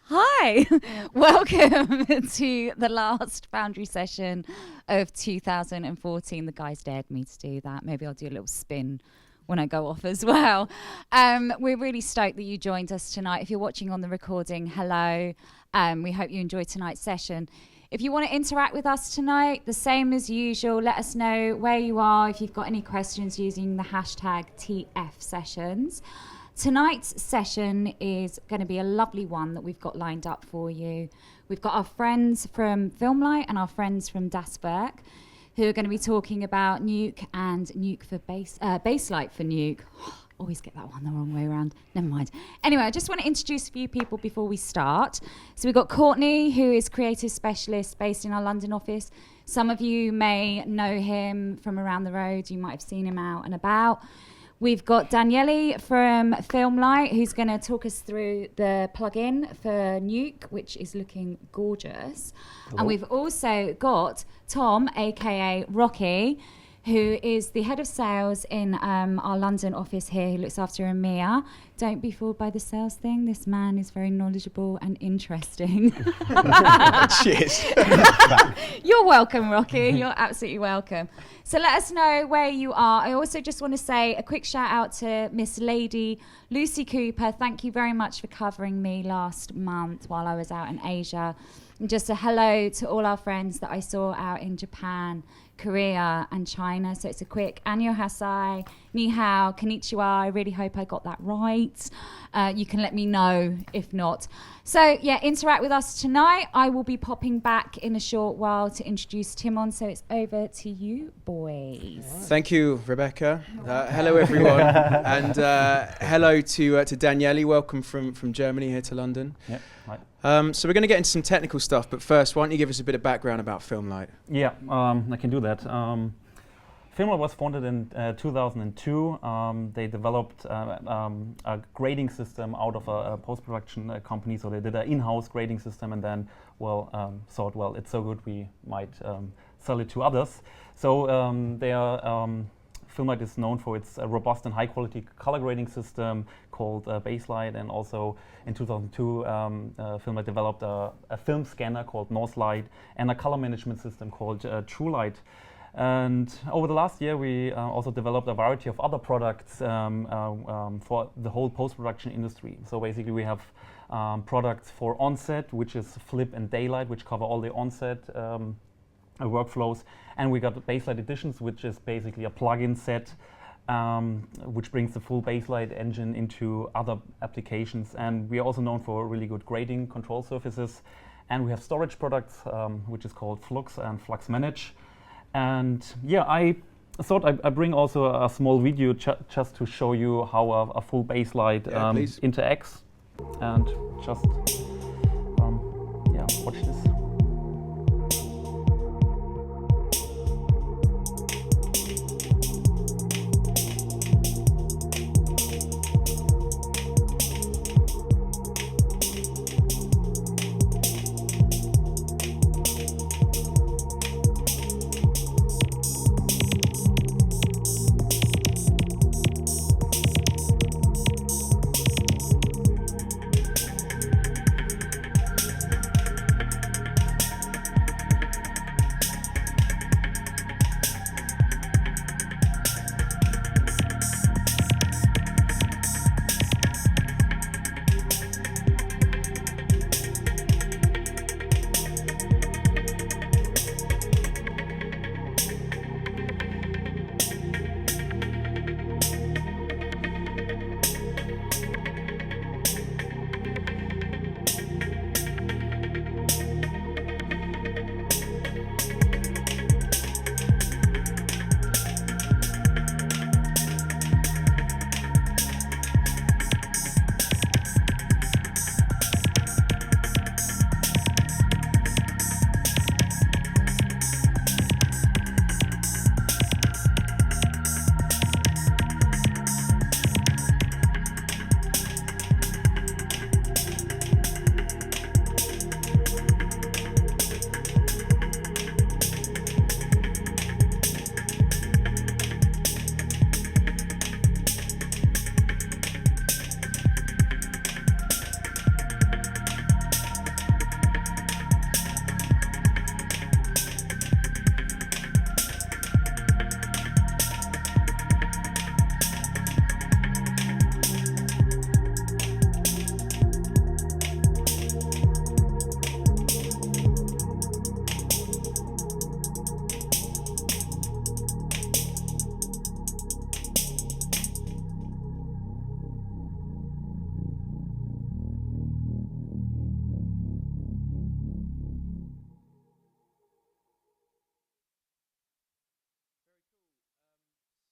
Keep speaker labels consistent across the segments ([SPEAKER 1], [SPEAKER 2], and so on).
[SPEAKER 1] Hi, welcome to the last Foundry session of 2014. The guys dared me to do that. Maybe I'll do a little spin when I go off as well. We're really stoked that you joined us tonight. If you're watching on the recording, hello. We hope you enjoyed tonight's session. If you want to interact with us tonight, the same as usual, let us know where you are if you've got any questions using the hashtag TFSessions. Tonight's session is going to be a lovely one that we've got lined up for you. We've got our friends from Filmlight and our friends from Werk who are going to be talking about Nuke and Nuke for Baselight for Nuke. Always get that one the wrong way around. Never mind. Anyway, I just want to introduce a few people before we start. So we've got Courtney, who is creative specialist based in our London office. Some of you may know him from around the road. You might have seen him out and about. We've got Daniele from Filmlight, who's going to talk us through the plugin for Nuke, which is looking gorgeous. Hello. And we've also got Tom, aka Rocky, who is the head of sales in our London office here, who looks after EMEA. Don't be fooled by the sales thing. This man is very knowledgeable and interesting.
[SPEAKER 2] Cheers.
[SPEAKER 1] You're welcome, Rocky. You're absolutely welcome. So let us know where you are. I also just want to say a quick shout out to Miss Lady Lucy Cooper. Thank you very much for covering me last month while I was out in Asia. And just a hello to all our friends that I saw out in Japan, Korea and China. So it's a quick annyeonghaseyo, ni hao, konnichiwa. I really hope I got that right. You can let me know if not. So yeah, interact with us tonight. I will be popping back in a short while to introduce Timon. So it's over to you, boys.
[SPEAKER 2] Thank you, Rebecca. Hello, everyone. And hello to Daniele. Welcome from Germany here to London.
[SPEAKER 3] Yeah, hi.
[SPEAKER 2] So we're going to get into some technical stuff, but first, why don't you give us a bit of background about Filmlight?
[SPEAKER 3] Yeah, I can do that. Filmlight was founded in 2002. They developed a grading system out of a post-production company. So they did an in-house grading system and then, thought, well, it's so good we might sell it to others. So Filmlight is known for its robust and high-quality color grading system called Baselight, and also in 2002, Filmlight developed a film scanner called Northlight and a color management system called TrueLight. And over the last year, we also developed a variety of other products for the whole post-production industry. So basically, we have products for onset, which is Flip and Daylight, which cover all the onset workflows. And we got the Baselight Editions, which is basically a plugin set, which brings the full Baselight engine into other applications. And we are also known for really good grading control surfaces. And we have storage products, which is called Flux and Flux Manage. And yeah, I thought I'd bring also a small video just to show you how a full Baselight interacts. And just, watch this.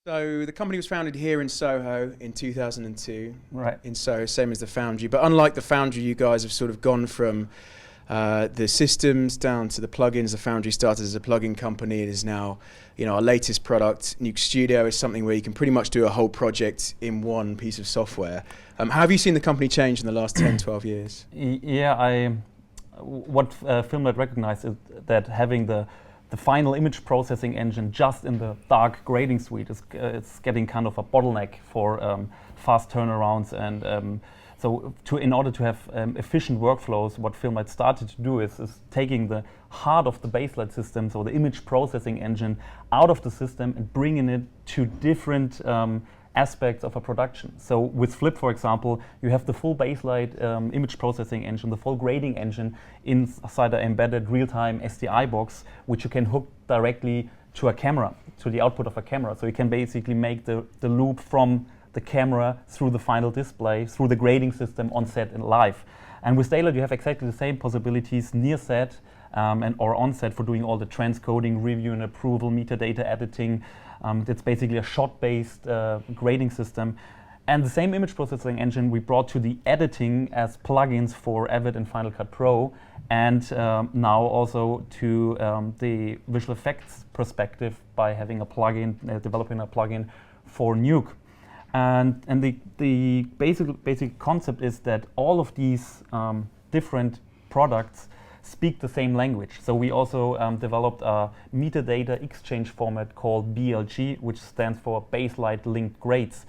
[SPEAKER 2] So the company was founded here in Soho in 2002.
[SPEAKER 3] Right.
[SPEAKER 2] In Soho, same as the Foundry. But unlike the Foundry, you guys have sort of gone from the systems down to the plugins. The Foundry started as a plugin company. It is now, our latest product, Nuke Studio, is something where you can pretty much do a whole project in one piece of software. How have you seen the company change in the last 10, 12 years?
[SPEAKER 3] Yeah, what Filmlight recognized is that having the final image processing engine just in the dark grading suite it's getting kind of a bottleneck for fast turnarounds, and so in order to have efficient workflows, what Filmlight started to do is taking the heart of the Baselight system, so the image processing engine, out of the system and bringing it to different aspects of a production. So with Flip, for example, you have the full Baselight image processing engine, the full grading engine inside an embedded real-time SDI box, which you can hook directly to a camera, to the output of a camera. So you can basically make the loop from the camera through the final display, through the grading system on set and live. And with Daylight, you have exactly the same possibilities near set or on set for doing all the transcoding, review and approval, metadata editing. It's basically a shot-based grading system. And the same image processing engine we brought to the editing as plugins for Avid and Final Cut Pro, and now also to the visual effects perspective by having a plugin, developing a plugin for Nuke. And the basic concept is that all of these different products speak the same language. So we also developed a metadata exchange format called BLG, which stands for Baselight Linked Grades.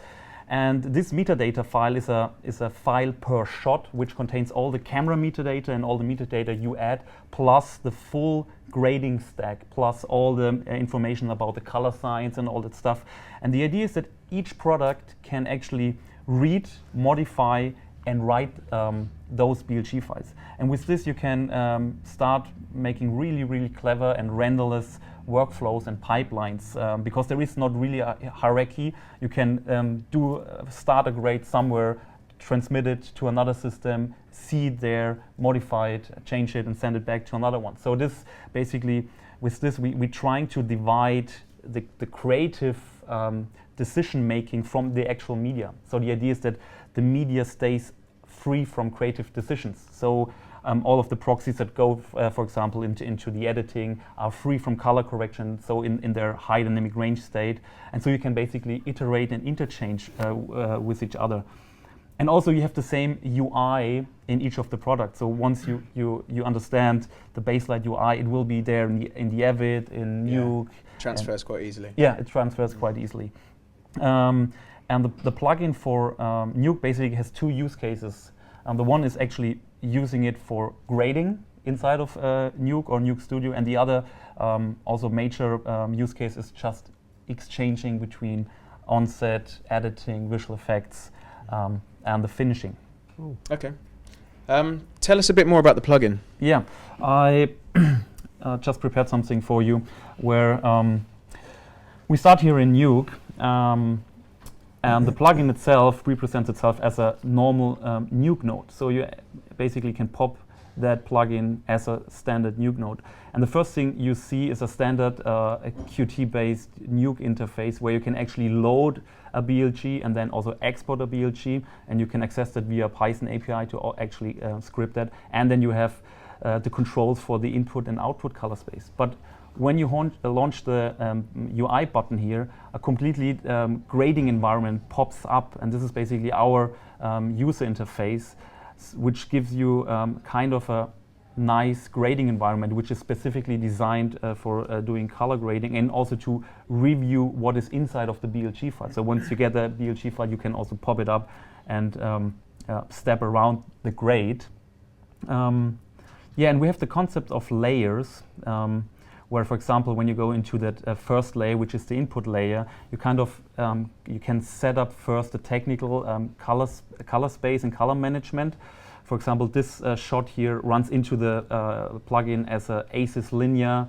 [SPEAKER 3] And this metadata file is a file per shot, which contains all the camera metadata and all the metadata you add, plus the full grading stack, plus all the information about the color science and all that stuff. And the idea is that each product can actually read, modify, and write those BLG files. And with this, you can start making really, really clever and renderless workflows and pipelines, because there is not really a hierarchy. You can start a grade somewhere, transmit it to another system, see it there, modify it, change it, and send it back to another one. So this basically, with this, we're trying to divide the creative decision making from the actual media. So the idea is that the media stays free from creative decisions. So all of the proxies that go, for example, into the editing are free from color correction, so in their high dynamic range state. And so you can basically iterate and interchange with each other. And also you have the same UI in each of the products. So once you understand the Baselight UI, it will be there in the Avid, in Nuke.
[SPEAKER 2] Transfers quite easily.
[SPEAKER 3] Yeah, it transfers quite easily. And the plugin for Nuke basically has two use cases. The one is actually using it for grading inside of Nuke or Nuke Studio, and the other also major use case is just exchanging between on-set, editing, visual effects, and the finishing.
[SPEAKER 2] Ooh. Okay. Tell us a bit more about the plugin.
[SPEAKER 3] Yeah, I just prepared something for you where we start here in Nuke. And the plugin itself represents itself as a normal Nuke node. So you basically can pop that plugin as a standard Nuke node. And the first thing you see is a standard a Qt-based Nuke interface where you can actually load a BLG and then also export a BLG. And you can access that via Python API to actually script that. And then you have the controls for the input and output color space. But when you launch the UI button here, a completely grading environment pops up, and this is basically our user interface, which gives you kind of a nice grading environment, which is specifically designed for doing color grading and also to review what is inside of the BLG file. So once you get the BLG file, you can also pop it up and step around the grade. Yeah, and we have the concept of layers. Where, for example, when you go into that first layer, which is the input layer, you kind of you can set up first the technical color space and color management. For example, this shot here runs into the plugin as a ACES linear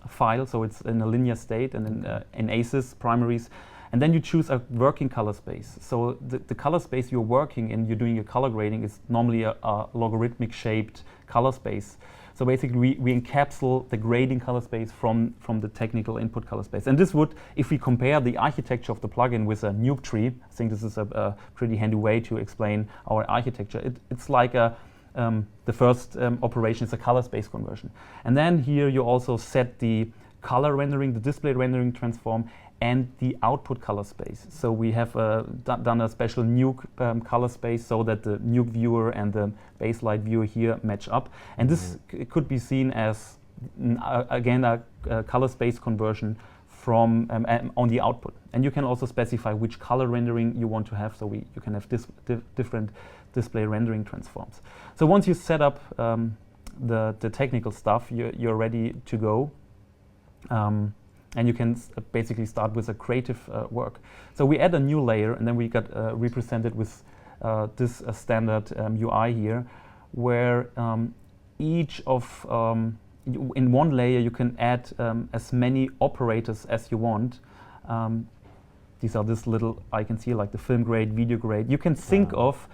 [SPEAKER 3] file, so it's in a linear state and in ACES primaries. And then you choose a working color space. So the color space you're working in, you're doing your color grading, is normally a logarithmic shaped color space. So basically, we encapsulate the grading color space from the technical input color space. And this would, if we compare the architecture of the plugin with a Nuke tree, I think this is a pretty handy way to explain our architecture. It's like the first operation is a color space conversion. And then here you also set the color rendering, the display rendering transform, and the output color space. So we have done a special Nuke color space so that the Nuke viewer and the Baselight viewer here match up. And this could be seen as, again, a color space conversion from on the output. And you can also specify which color rendering you want to have, so you can have different display rendering transforms. So once you set up the technical stuff, you're ready to go. And you can basically start with a creative work. So we add a new layer, and then we got represented with this standard UI here, where each of, in one layer you can add as many operators as you want. These are this little icons here, like the film grade, video grade. You can think of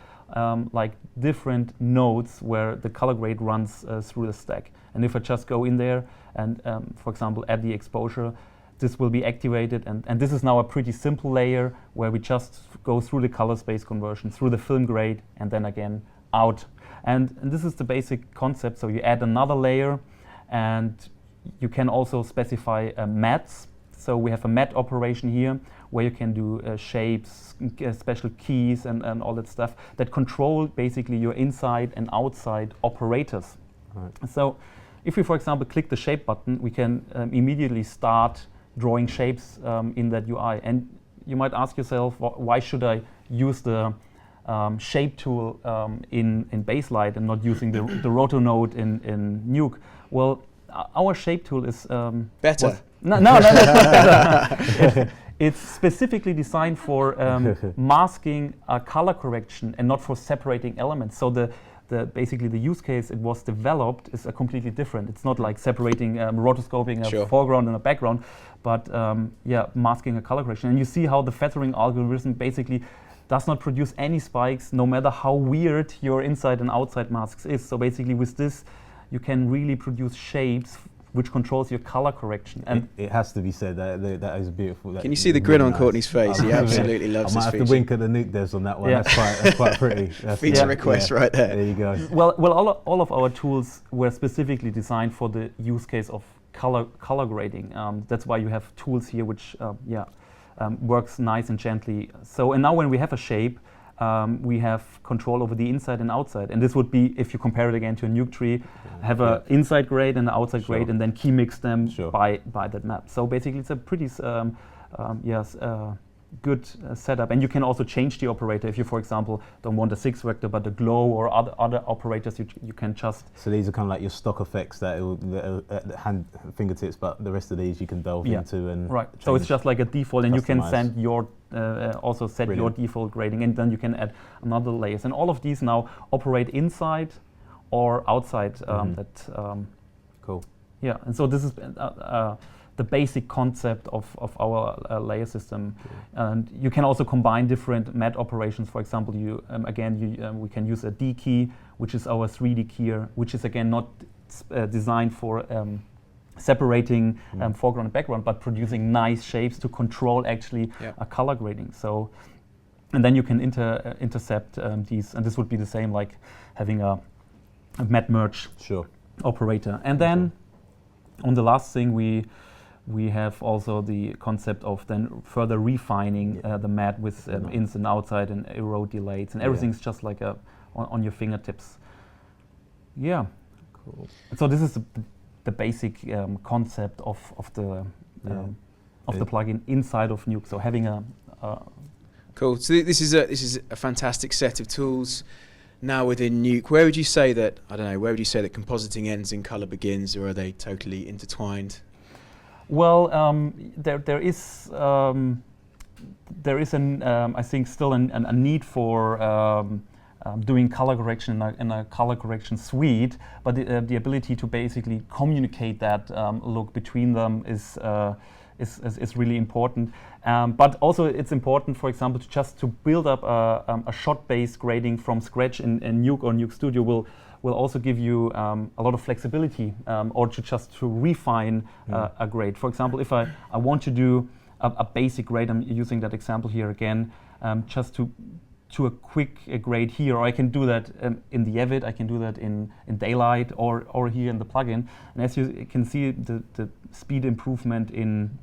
[SPEAKER 3] like different nodes where the color grade runs through the stack. And if I just go in there and, for example, add the exposure, this will be activated. And this is now a pretty simple layer where we just go through the color space conversion, through the film grade, and then again out. And this is the basic concept. So you add another layer, and you can also specify mattes. So we have a matte operation here where you can do shapes, special keys, and all that stuff that control basically your inside and outside operators.
[SPEAKER 4] Right.
[SPEAKER 3] So if we, for example, click the shape button, we can immediately start drawing shapes in that UI. And you might ask yourself, why should I use the shape tool in Baselight and not using the roto node in Nuke? Well, our shape tool is
[SPEAKER 2] better.
[SPEAKER 3] No, it's not better. It's specifically designed for masking a color correction and not for separating elements. So basically the use case it was developed is completely different. It's not like separating, rotoscoping a foreground and a background, but masking a color correction. And you see how the feathering algorithm basically does not produce any spikes, no matter how weird your inside and outside masks is. So basically with this, you can really produce shapes which controls your color correction. And
[SPEAKER 4] it has to be said that is beautiful.
[SPEAKER 2] Can you see the grin on Courtney's face? He absolutely loves this
[SPEAKER 4] I might have
[SPEAKER 2] feature.
[SPEAKER 4] to wink at the Nuke devs on that one.
[SPEAKER 3] Yeah.
[SPEAKER 4] That's quite pretty.
[SPEAKER 2] Feature request right there.
[SPEAKER 4] There you go.
[SPEAKER 3] well, all of our tools were specifically designed for the use case of color grading. That's why you have tools here which works nice and gently. So and now when we have a shape, we have control over the inside and outside. And this would be, if you compare it again to a Nuke tree, have an inside grade and an outside grade, and then key mix them by that map. So basically it's a pretty good setup. And you can also change the operator if you, for example, don't want a 6 vector but a glow or other operators you can just.
[SPEAKER 4] So these are kind of like your stock effects that are at the hand fingertips, but the rest of these you can delve into and
[SPEAKER 3] right. So it's just like a default, and you can send your also set
[SPEAKER 4] Brilliant.
[SPEAKER 3] your default grading, and then you can add another layers. And all of these now operate inside or outside.
[SPEAKER 4] Cool.
[SPEAKER 3] Yeah, and so this is the basic concept of our layer system. And you can also combine different matte operations. For example, we can use a D key, which is our 3D keyer, which is again not designed for separating foreground and background, but producing nice shapes to control actually a color grading. So, and then you can intercept these, and this would be the same like having a matte merge operator. And then on the last thing we have also the concept of then further refining the matte with ins and outside and erode delays, and everything's just like on your fingertips. Yeah.
[SPEAKER 4] Cool.
[SPEAKER 3] So this is the basic concept of the plugin inside of Nuke. So having a
[SPEAKER 2] cool. So this is a fantastic set of tools now within Nuke. Where would you say that Where would you say that compositing ends and color begins, or are they totally intertwined?
[SPEAKER 3] Well, there is I think still a need for doing color correction in a color correction suite, but the ability to basically communicate that look between them is really important. But also it's important, for example, to build up a shot-based grading from scratch in Nuke or Nuke Studio will also give you a lot of flexibility, or to refine a grade. For example, if I want to do a basic grade, I'm using that example here again, just to a quick grade here, or I can do that in the Avid, I can do that in Daylight, or here in the plugin. And as you can see, the speed improvement in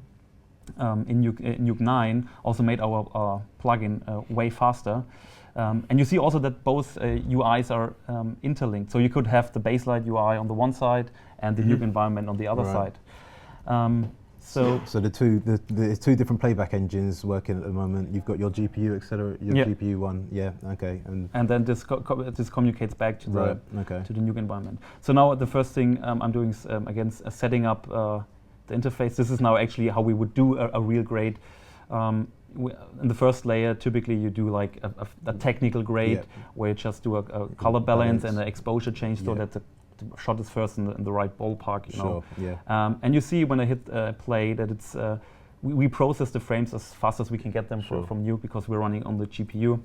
[SPEAKER 3] Nuke 9 also made our plugin way faster. And you see also that both UIs are interlinked. So you could have the Baselight UI on the one side and the Nuke environment on the other side. So
[SPEAKER 4] the two different playback engines working at the moment. You've got your GPU accelerator, your GPU one, okay, and then
[SPEAKER 3] this communicates back to the
[SPEAKER 4] to
[SPEAKER 3] the Nuke environment. So now the first thing I'm doing is again setting up the interface. This is now actually how we would do a real grade. In the first layer, typically you do like a technical grade where you just do a color balance and an exposure change so that the shot is first in the right ballpark. You know? And you see when I hit play that it's we process the frames as fast as we can get them from Nuke because we're running on the GPU.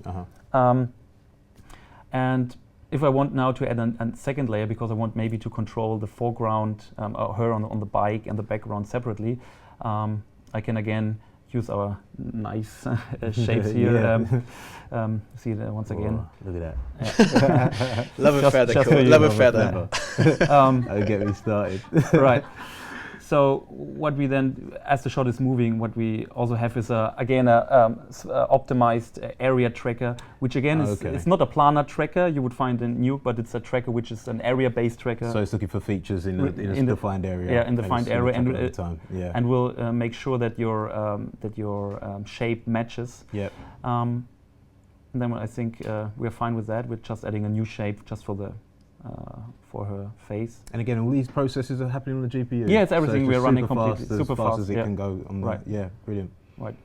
[SPEAKER 3] And if I want now to add a second layer because I want maybe to control the foreground or her on the bike and the background separately, I can again use our nice shapes here. See that once again.
[SPEAKER 4] Look at that.
[SPEAKER 2] Love a feather, cool. Love a feather.
[SPEAKER 4] Don't get me started.
[SPEAKER 3] Right. So what we then, as the shot is moving, what we also have is again a optimized area tracker, which again is not a planar tracker you would find in Nuke, but it's a tracker which is an area-based tracker.
[SPEAKER 4] So it's looking for features in a defined area.
[SPEAKER 3] Yeah, in the defined area,
[SPEAKER 4] and
[SPEAKER 3] will make sure that your shape matches.
[SPEAKER 4] Yeah.
[SPEAKER 3] And then I think we're fine with that. We're just adding a new shape just for the. For her face.
[SPEAKER 4] And again, all these processes are happening on the GPU?
[SPEAKER 3] Yeah, it's everything.
[SPEAKER 4] So
[SPEAKER 3] we're running completely super fast
[SPEAKER 4] as it can go on the, yeah, brilliant.
[SPEAKER 3] Right.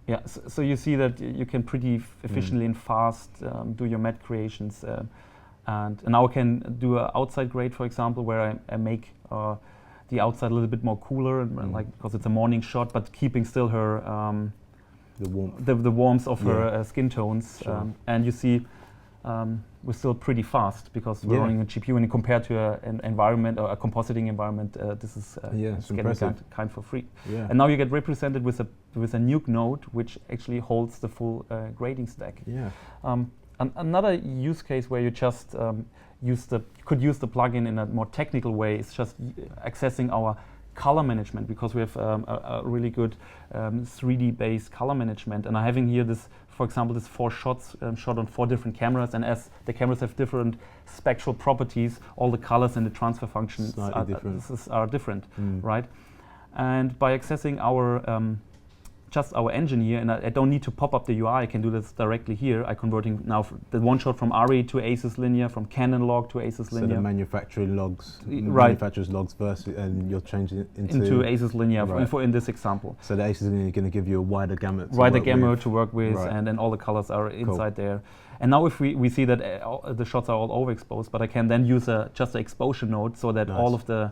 [SPEAKER 3] Yeah, so you see that you can pretty efficiently and fast do your matte creations. And now I can do an outside grade, for example, where I make the outside a little bit more cooler, like because it's a morning shot, but keeping still her the warmth of her skin tones. And you see we're still pretty fast because we're running a GPU, and compared to an environment or a compositing environment, this is getting kind for free.
[SPEAKER 4] Yeah.
[SPEAKER 3] And now you get represented with a Nuke node, which actually holds the full grading stack.
[SPEAKER 4] Yeah.
[SPEAKER 3] Another use case where you just could use the plugin in a more technical way is just accessing our color management, because we have a really good 3D based color management, and I'm having here this, for example, this 4 shots shot on 4 different cameras, and as the cameras have different spectral properties, all the colors and the transfer functions are different, right? And by accessing our just our engine here, and I don't need to pop up the UI, I can do this directly here. I'm converting now the one shot from ARRI to ACES linear, from Canon log to ACES linear.
[SPEAKER 4] So the manufacturing logs, manufacturer's logs versus, and you're changing it into
[SPEAKER 3] ACES linear in this example.
[SPEAKER 4] So the ACES linear is going to give you a wider gamut
[SPEAKER 3] to work with, and then all the colors are inside there. And now if we see that the shots are all overexposed, but I can then use just an exposure node so that all of the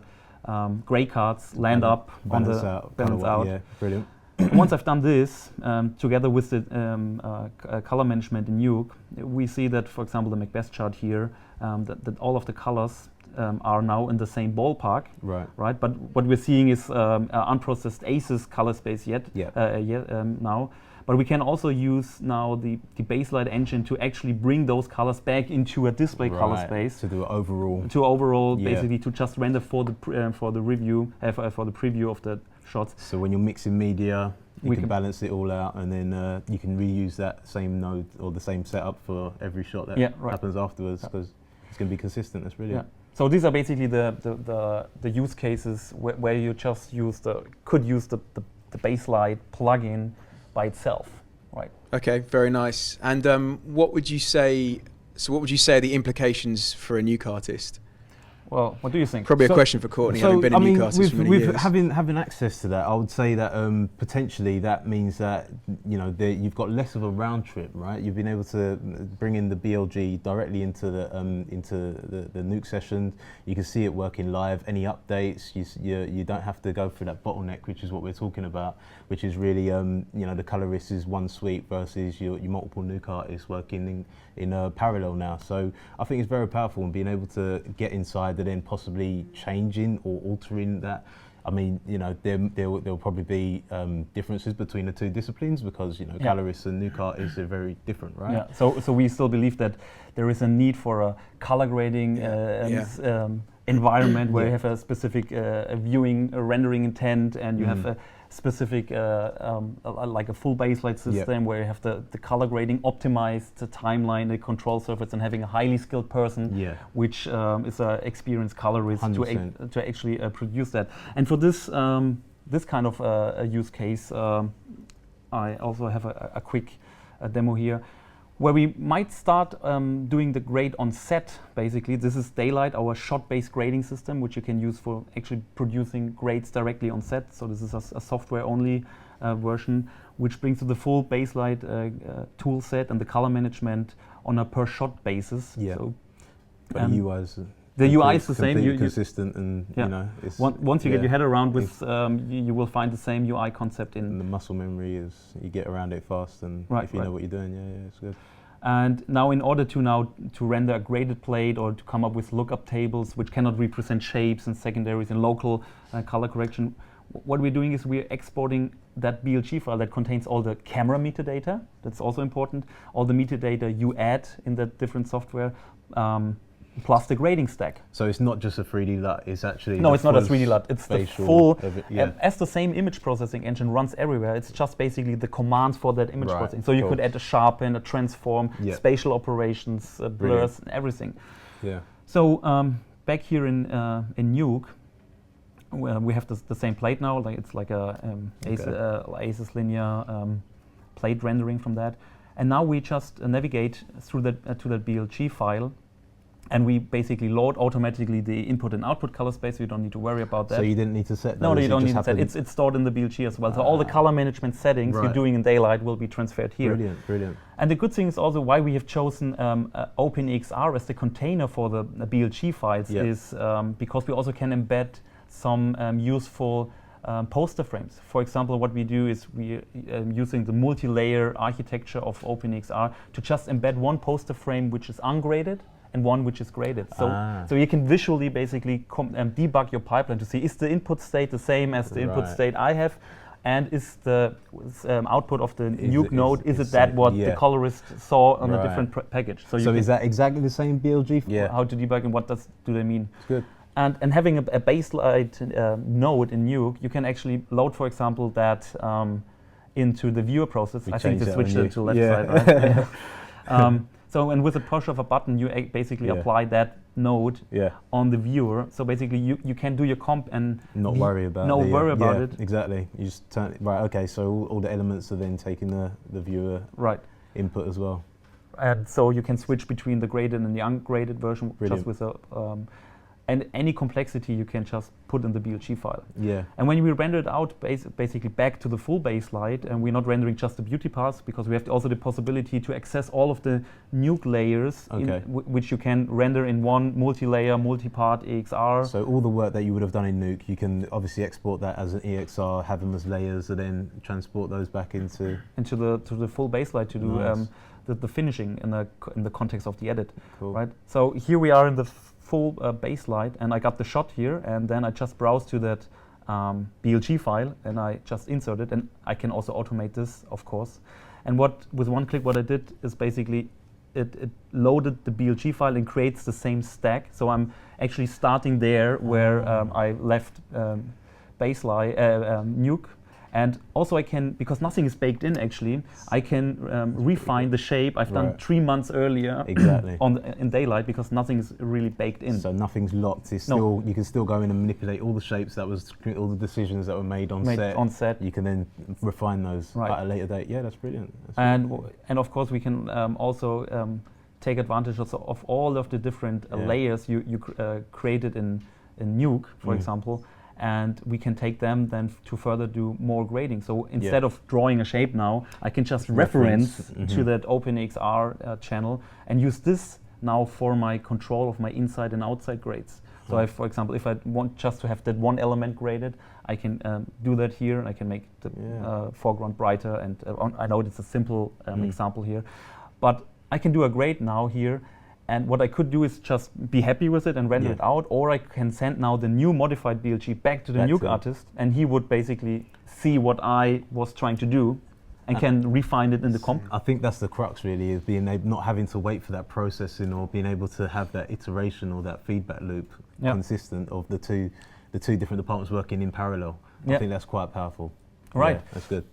[SPEAKER 3] gray cards land up on the balance out.
[SPEAKER 4] Yeah, brilliant.
[SPEAKER 3] Once I've done this, together with the color management in Nuke, we see that, for example, the Macbeth chart here, that all of the colors are now in the same ballpark. Right. But what we're seeing is unprocessed ACES color space now. But we can also use now the Baselight engine to actually bring those colors back into a display color space.
[SPEAKER 4] To do overall.
[SPEAKER 3] Basically to just render for the review, for the preview of the shots.
[SPEAKER 4] So when you're mixing media, you can balance it all out, and then you can reuse that same node or the same setup for every shot that happens afterwards, because it's going to be consistent. That's brilliant.
[SPEAKER 3] Yeah. So these are basically the use cases where you just could use the Baselight plugin by itself, right? Okay,
[SPEAKER 2] very nice. And what would you say? So what would you say are the implications for a Nuke artist?
[SPEAKER 3] Well, what do you think?
[SPEAKER 2] Probably a question for Courtney, having been in Newcastle for many years.
[SPEAKER 4] Having access to that, I would say that potentially that means that you've got less of a round trip, right? You've been able to bring in the BLG directly into the Nuke session. You can see it working live. Any updates, you don't have to go through that bottleneck, which is what we're talking about, which is really the colorist is one suite versus your multiple Nuke artists working in parallel now. So I think it's very powerful, and being able to get inside and then possibly changing or altering that. I mean, there'll probably be differences between the two disciplines because colorists and Nuke artists are very different, right?
[SPEAKER 3] Yeah. So we still believe that there is a need for a color grading environment where you have a specific viewing, rendering intent, and you have a specific like a full Baselight system where you have the color grading optimized, the timeline, the control surface, and having a highly skilled person, which is an experienced colorist to actually produce that. And for this this kind of use case, I also have a quick demo here, where we might start doing the grade on set. Basically, this is Daylight, our shot-based grading system, which you can use for actually producing grades directly on set. So this is a software-only version, which brings to the full Baselight tool set and the color management on a per-shot basis.
[SPEAKER 4] Yeah.
[SPEAKER 3] So,
[SPEAKER 4] but the UI is
[SPEAKER 3] the UI is the same.
[SPEAKER 4] Consistent, and it's
[SPEAKER 3] once you get your head around with, you will find the same UI concept in.
[SPEAKER 4] And the muscle memory is you get around it fast, and if you know what you're doing, it's good.
[SPEAKER 3] And now, in order to render a graded plate or to come up with lookup tables which cannot represent shapes and secondaries in local color correction, what we're doing is we're exporting that BLG file that contains all the camera metadata. That's also important. All the metadata you add in that different software, plus the grading stack.
[SPEAKER 4] So it's not just a 3D LUT, it's actually...
[SPEAKER 3] No, it's not a 3D LUT, it's the full...
[SPEAKER 4] Yeah.
[SPEAKER 3] As the same image processing engine runs everywhere, it's just basically the commands for that image processing. So you could add a sharpen, a transform, spatial operations, blurs, and everything.
[SPEAKER 4] Yeah.
[SPEAKER 3] So back here in Nuke, we have the same plate now. It's like a ACES linear plate rendering from that. And now we just navigate through that to that BLG file. And we basically load automatically the input and output color space. So you don't need to worry about that.
[SPEAKER 4] So you didn't need to set those?
[SPEAKER 3] No, you don't need to set. It's stored in the BLG as well. So all the color management settings you're doing in Daylight will be transferred here.
[SPEAKER 4] Brilliant.
[SPEAKER 3] And the good thing is also why we have chosen OpenEXR as the container for the BLG files is because we also can embed some useful poster frames. For example, what we do is we using the multi-layer architecture of OpenEXR to just embed one poster frame which is ungraded and one which is graded. So you can visually basically debug your pipeline to see, is the input state the same as the input state I have, and is the output of the Nuke node, is it that what the colorist saw on a different package?
[SPEAKER 4] So is that exactly the same BLG?
[SPEAKER 3] How to debug and what do they mean?
[SPEAKER 4] It's good.
[SPEAKER 3] And having a Baselight node in Nuke, you can actually load, for example, that into the viewer process. I think they switched it to left side, right? So, and with the push of a button, you basically apply that node on the viewer. So basically, you can do your comp and
[SPEAKER 4] not worry about
[SPEAKER 3] it.
[SPEAKER 4] Exactly. You just turn it okay. So all the elements are then taking the viewer input as well.
[SPEAKER 3] And so you can switch between the graded and the ungraded version just with a. And any complexity you can just put in the BLG file.
[SPEAKER 4] Yeah.
[SPEAKER 3] And when we render it out, basically back to the full Baselight, and we're not rendering just the beauty parts, because we have also the possibility to access all of the Nuke layers, which you can render in one multi-layer, multi-part EXR.
[SPEAKER 4] So all the work that you would have done in Nuke, you can obviously export that as an EXR, have them as layers, and then transport those back into
[SPEAKER 3] the full Baselight to do the finishing in the context of the edit.
[SPEAKER 4] Cool.
[SPEAKER 3] Right. So here we are in the full Baselight, and I got the shot here, and then I just browse to that BLG file, and I just insert it, and I can also automate this, of course. And with one click, what I did is basically it loaded the BLG file and creates the same stack. So I'm actually starting there where I left Baselight Nuke. And also I can, because nothing is baked in actually, I can refine the shape I've done 3 months earlier in Daylight, because nothing is really baked in.
[SPEAKER 4] So nothing's locked. It's still, you can still go in and manipulate all the shapes all the decisions that were made on set. You can then refine those at a later date. Yeah, that's brilliant. And
[SPEAKER 3] of course we can also take advantage of all of the different layers you created in Nuke, for example, and we can take them then to further do more grading. So instead of drawing a shape now, I can just reference to that OpenXR channel and use this now for my control of my inside and outside grades. So for example, if I want just to have that one element graded, I can do that here, and I can make the foreground brighter. And I know it's a simple example here, but I can do a grade now here. And what I could do is just be happy with it and render it out, or I can send now the new modified BLG back to the Nuke artist, and he would basically see what I was trying to do and can refine it in the comp.
[SPEAKER 4] I think that's the crux really, is being able, not having to wait for that processing, or being able to have that iteration or that feedback loop consistent of the two different departments working in parallel. I think that's quite powerful.
[SPEAKER 3] Right.
[SPEAKER 4] Yeah, that's good.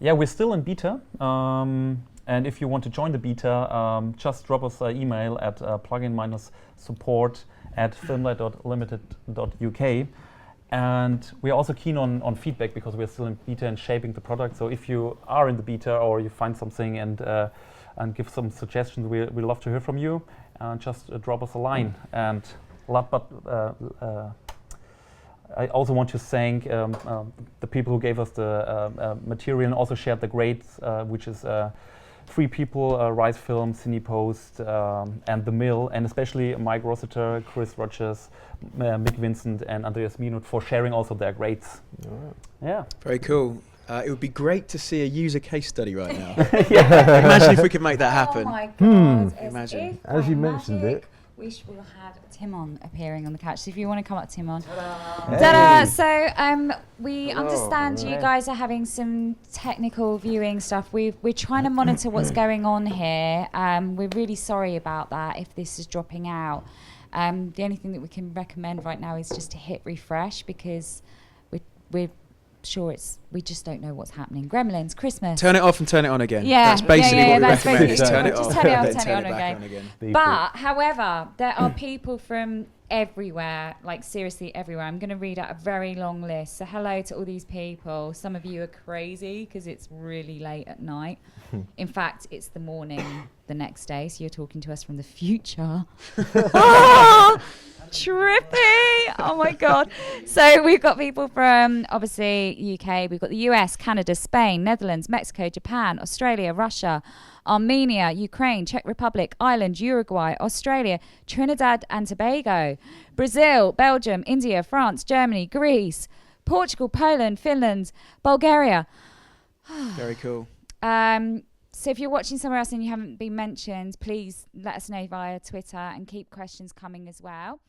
[SPEAKER 3] We're still in beta. And if you want to join the beta, just drop us an email at plugin-support@filmlight.limited.uk. And we're also keen on feedback, because we're still in beta and shaping the product. So if you are in the beta or you find something and give some suggestions, we'd love to hear from you. Just drop us a line. And I also want to thank the people who gave us the material and also shared the grades, which is 3 people, Rise Film, Cinepost, and The Mill, and especially Mike Rossiter, Chris Rogers, Mick Vincent, and Andreas Minut for sharing also their grades. Yeah.
[SPEAKER 2] Very cool. It would be great to see a user case study right now. Imagine if we could make that happen.
[SPEAKER 1] Oh my God.
[SPEAKER 2] Imagine.
[SPEAKER 4] As you mentioned it.
[SPEAKER 1] We will have Timon appearing on the couch. So if you want to come up, Timon. Ta-da! So we understand you guys are having some technical viewing stuff. We're trying to monitor what's going on here. We're really sorry about that if this is dropping out. The only thing that we can recommend right now is just to hit refresh, because we're sure we just don't know what's happening. Gremlins, Christmas.
[SPEAKER 2] Turn it off and turn it on again.
[SPEAKER 1] Yeah,
[SPEAKER 2] that's basically what we
[SPEAKER 1] that's
[SPEAKER 2] recommend. Is
[SPEAKER 1] basically
[SPEAKER 2] turn it
[SPEAKER 1] just
[SPEAKER 2] off,
[SPEAKER 1] turn it off,
[SPEAKER 2] then
[SPEAKER 1] turn it
[SPEAKER 2] back
[SPEAKER 1] on again.
[SPEAKER 4] Default.
[SPEAKER 1] But, however, there are people from everywhere, like seriously everywhere. I'm going to read out a very long list. So hello to all these people. Some of you are crazy because it's really late at night. In fact, it's the morning the next day, so you're talking to us from the future. Oh, trippy! Oh my God. So we've got people from obviously UK, we've got the US, Canada, Spain, Netherlands, Mexico, Japan, Australia, Russia, Armenia, Ukraine, Czech Republic, Ireland, Uruguay, Australia, Trinidad and Tobago, Brazil, Belgium, India, France, Germany, Greece, Portugal, Poland, Finland, Bulgaria.
[SPEAKER 2] Very cool.
[SPEAKER 1] So if you're watching somewhere else and you haven't been mentioned, please let us know via Twitter and keep questions coming as well.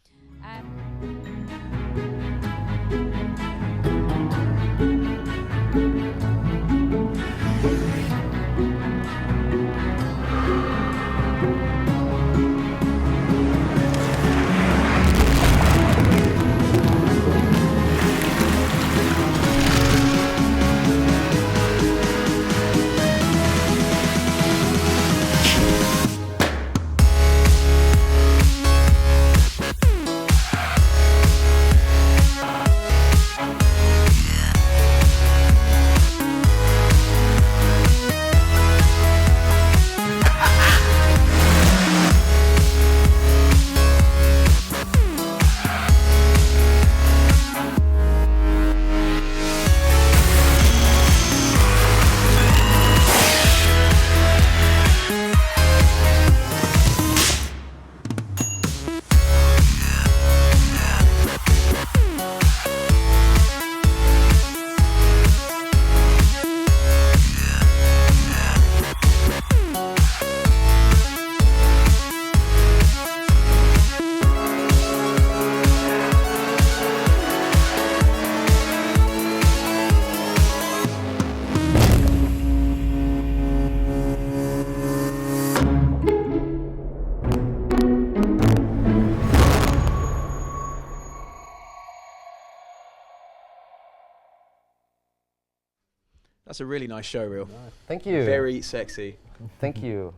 [SPEAKER 2] That's a really nice show reel.
[SPEAKER 5] Thank you.
[SPEAKER 2] Very sexy.
[SPEAKER 5] Thank you.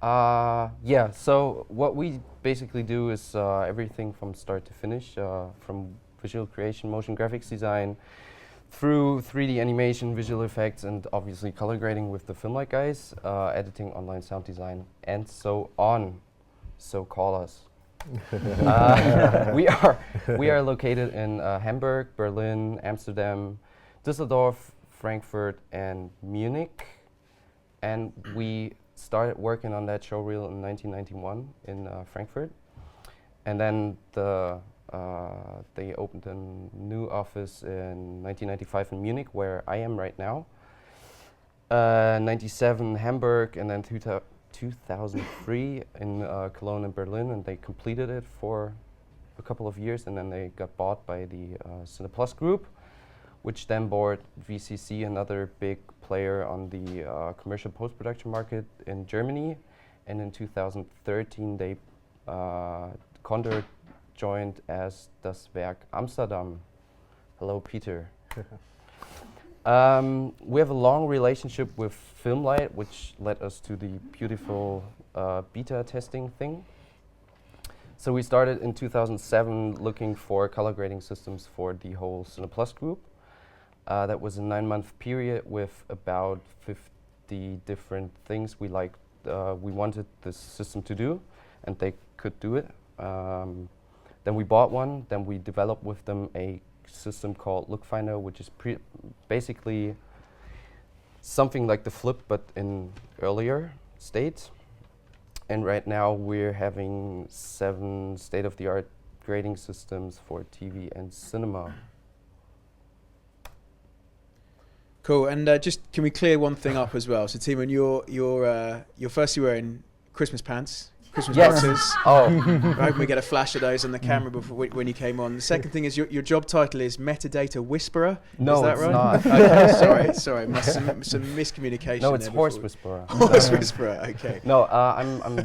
[SPEAKER 5] Yeah, so what we basically do is everything from start to finish, from visual creation, motion graphics design, through 3D animation, visual effects, and obviously color grading with the Filmlight guys, editing, online sound design, and so on. So call us. We are located in Hamburg, Berlin, Amsterdam, Düsseldorf, Frankfurt, and Munich. And we started working on that showreel in 1991 in Frankfurt. And then they opened a new office in 1995 in Munich, where I am right now. 97 Hamburg, and then 2003 in Cologne and Berlin, and they completed it for a couple of years, and then they got bought by the Cineplus Group, which then bought VCC, another big player on the commercial post-production market in Germany. And in 2013, they Condor joined as das Werk Amsterdam. Hello, Peter. We have a long relationship with Filmlight, which led us to the beautiful beta testing thing. So we started in 2007 looking for color grading systems for the whole Cineplus group. That was a 9-month period with about 50 different things we wanted this system to do, and they could do it. Then we bought one, then we developed with them a system called Look Finder, which is basically something like the Flip, but in earlier state. And right now we're having 7 state-of-the-art grading systems for TV and cinema.
[SPEAKER 2] Cool. And just can we clear one thing up as well? So, Timon, you're firstly wearing Christmas pants. Christmas boxes.
[SPEAKER 5] Oh.
[SPEAKER 2] Right, we get a flash of those on the camera before when you came on. The second thing is your job title is Metadata Whisperer.
[SPEAKER 5] No,
[SPEAKER 2] is that
[SPEAKER 5] it's
[SPEAKER 2] right?
[SPEAKER 5] not.
[SPEAKER 2] Okay, sorry. Some miscommunication.
[SPEAKER 5] No, it's
[SPEAKER 2] there
[SPEAKER 5] Horse
[SPEAKER 2] before.
[SPEAKER 5] Whisperer.
[SPEAKER 2] Horse Whisperer. Okay.
[SPEAKER 5] No, I'm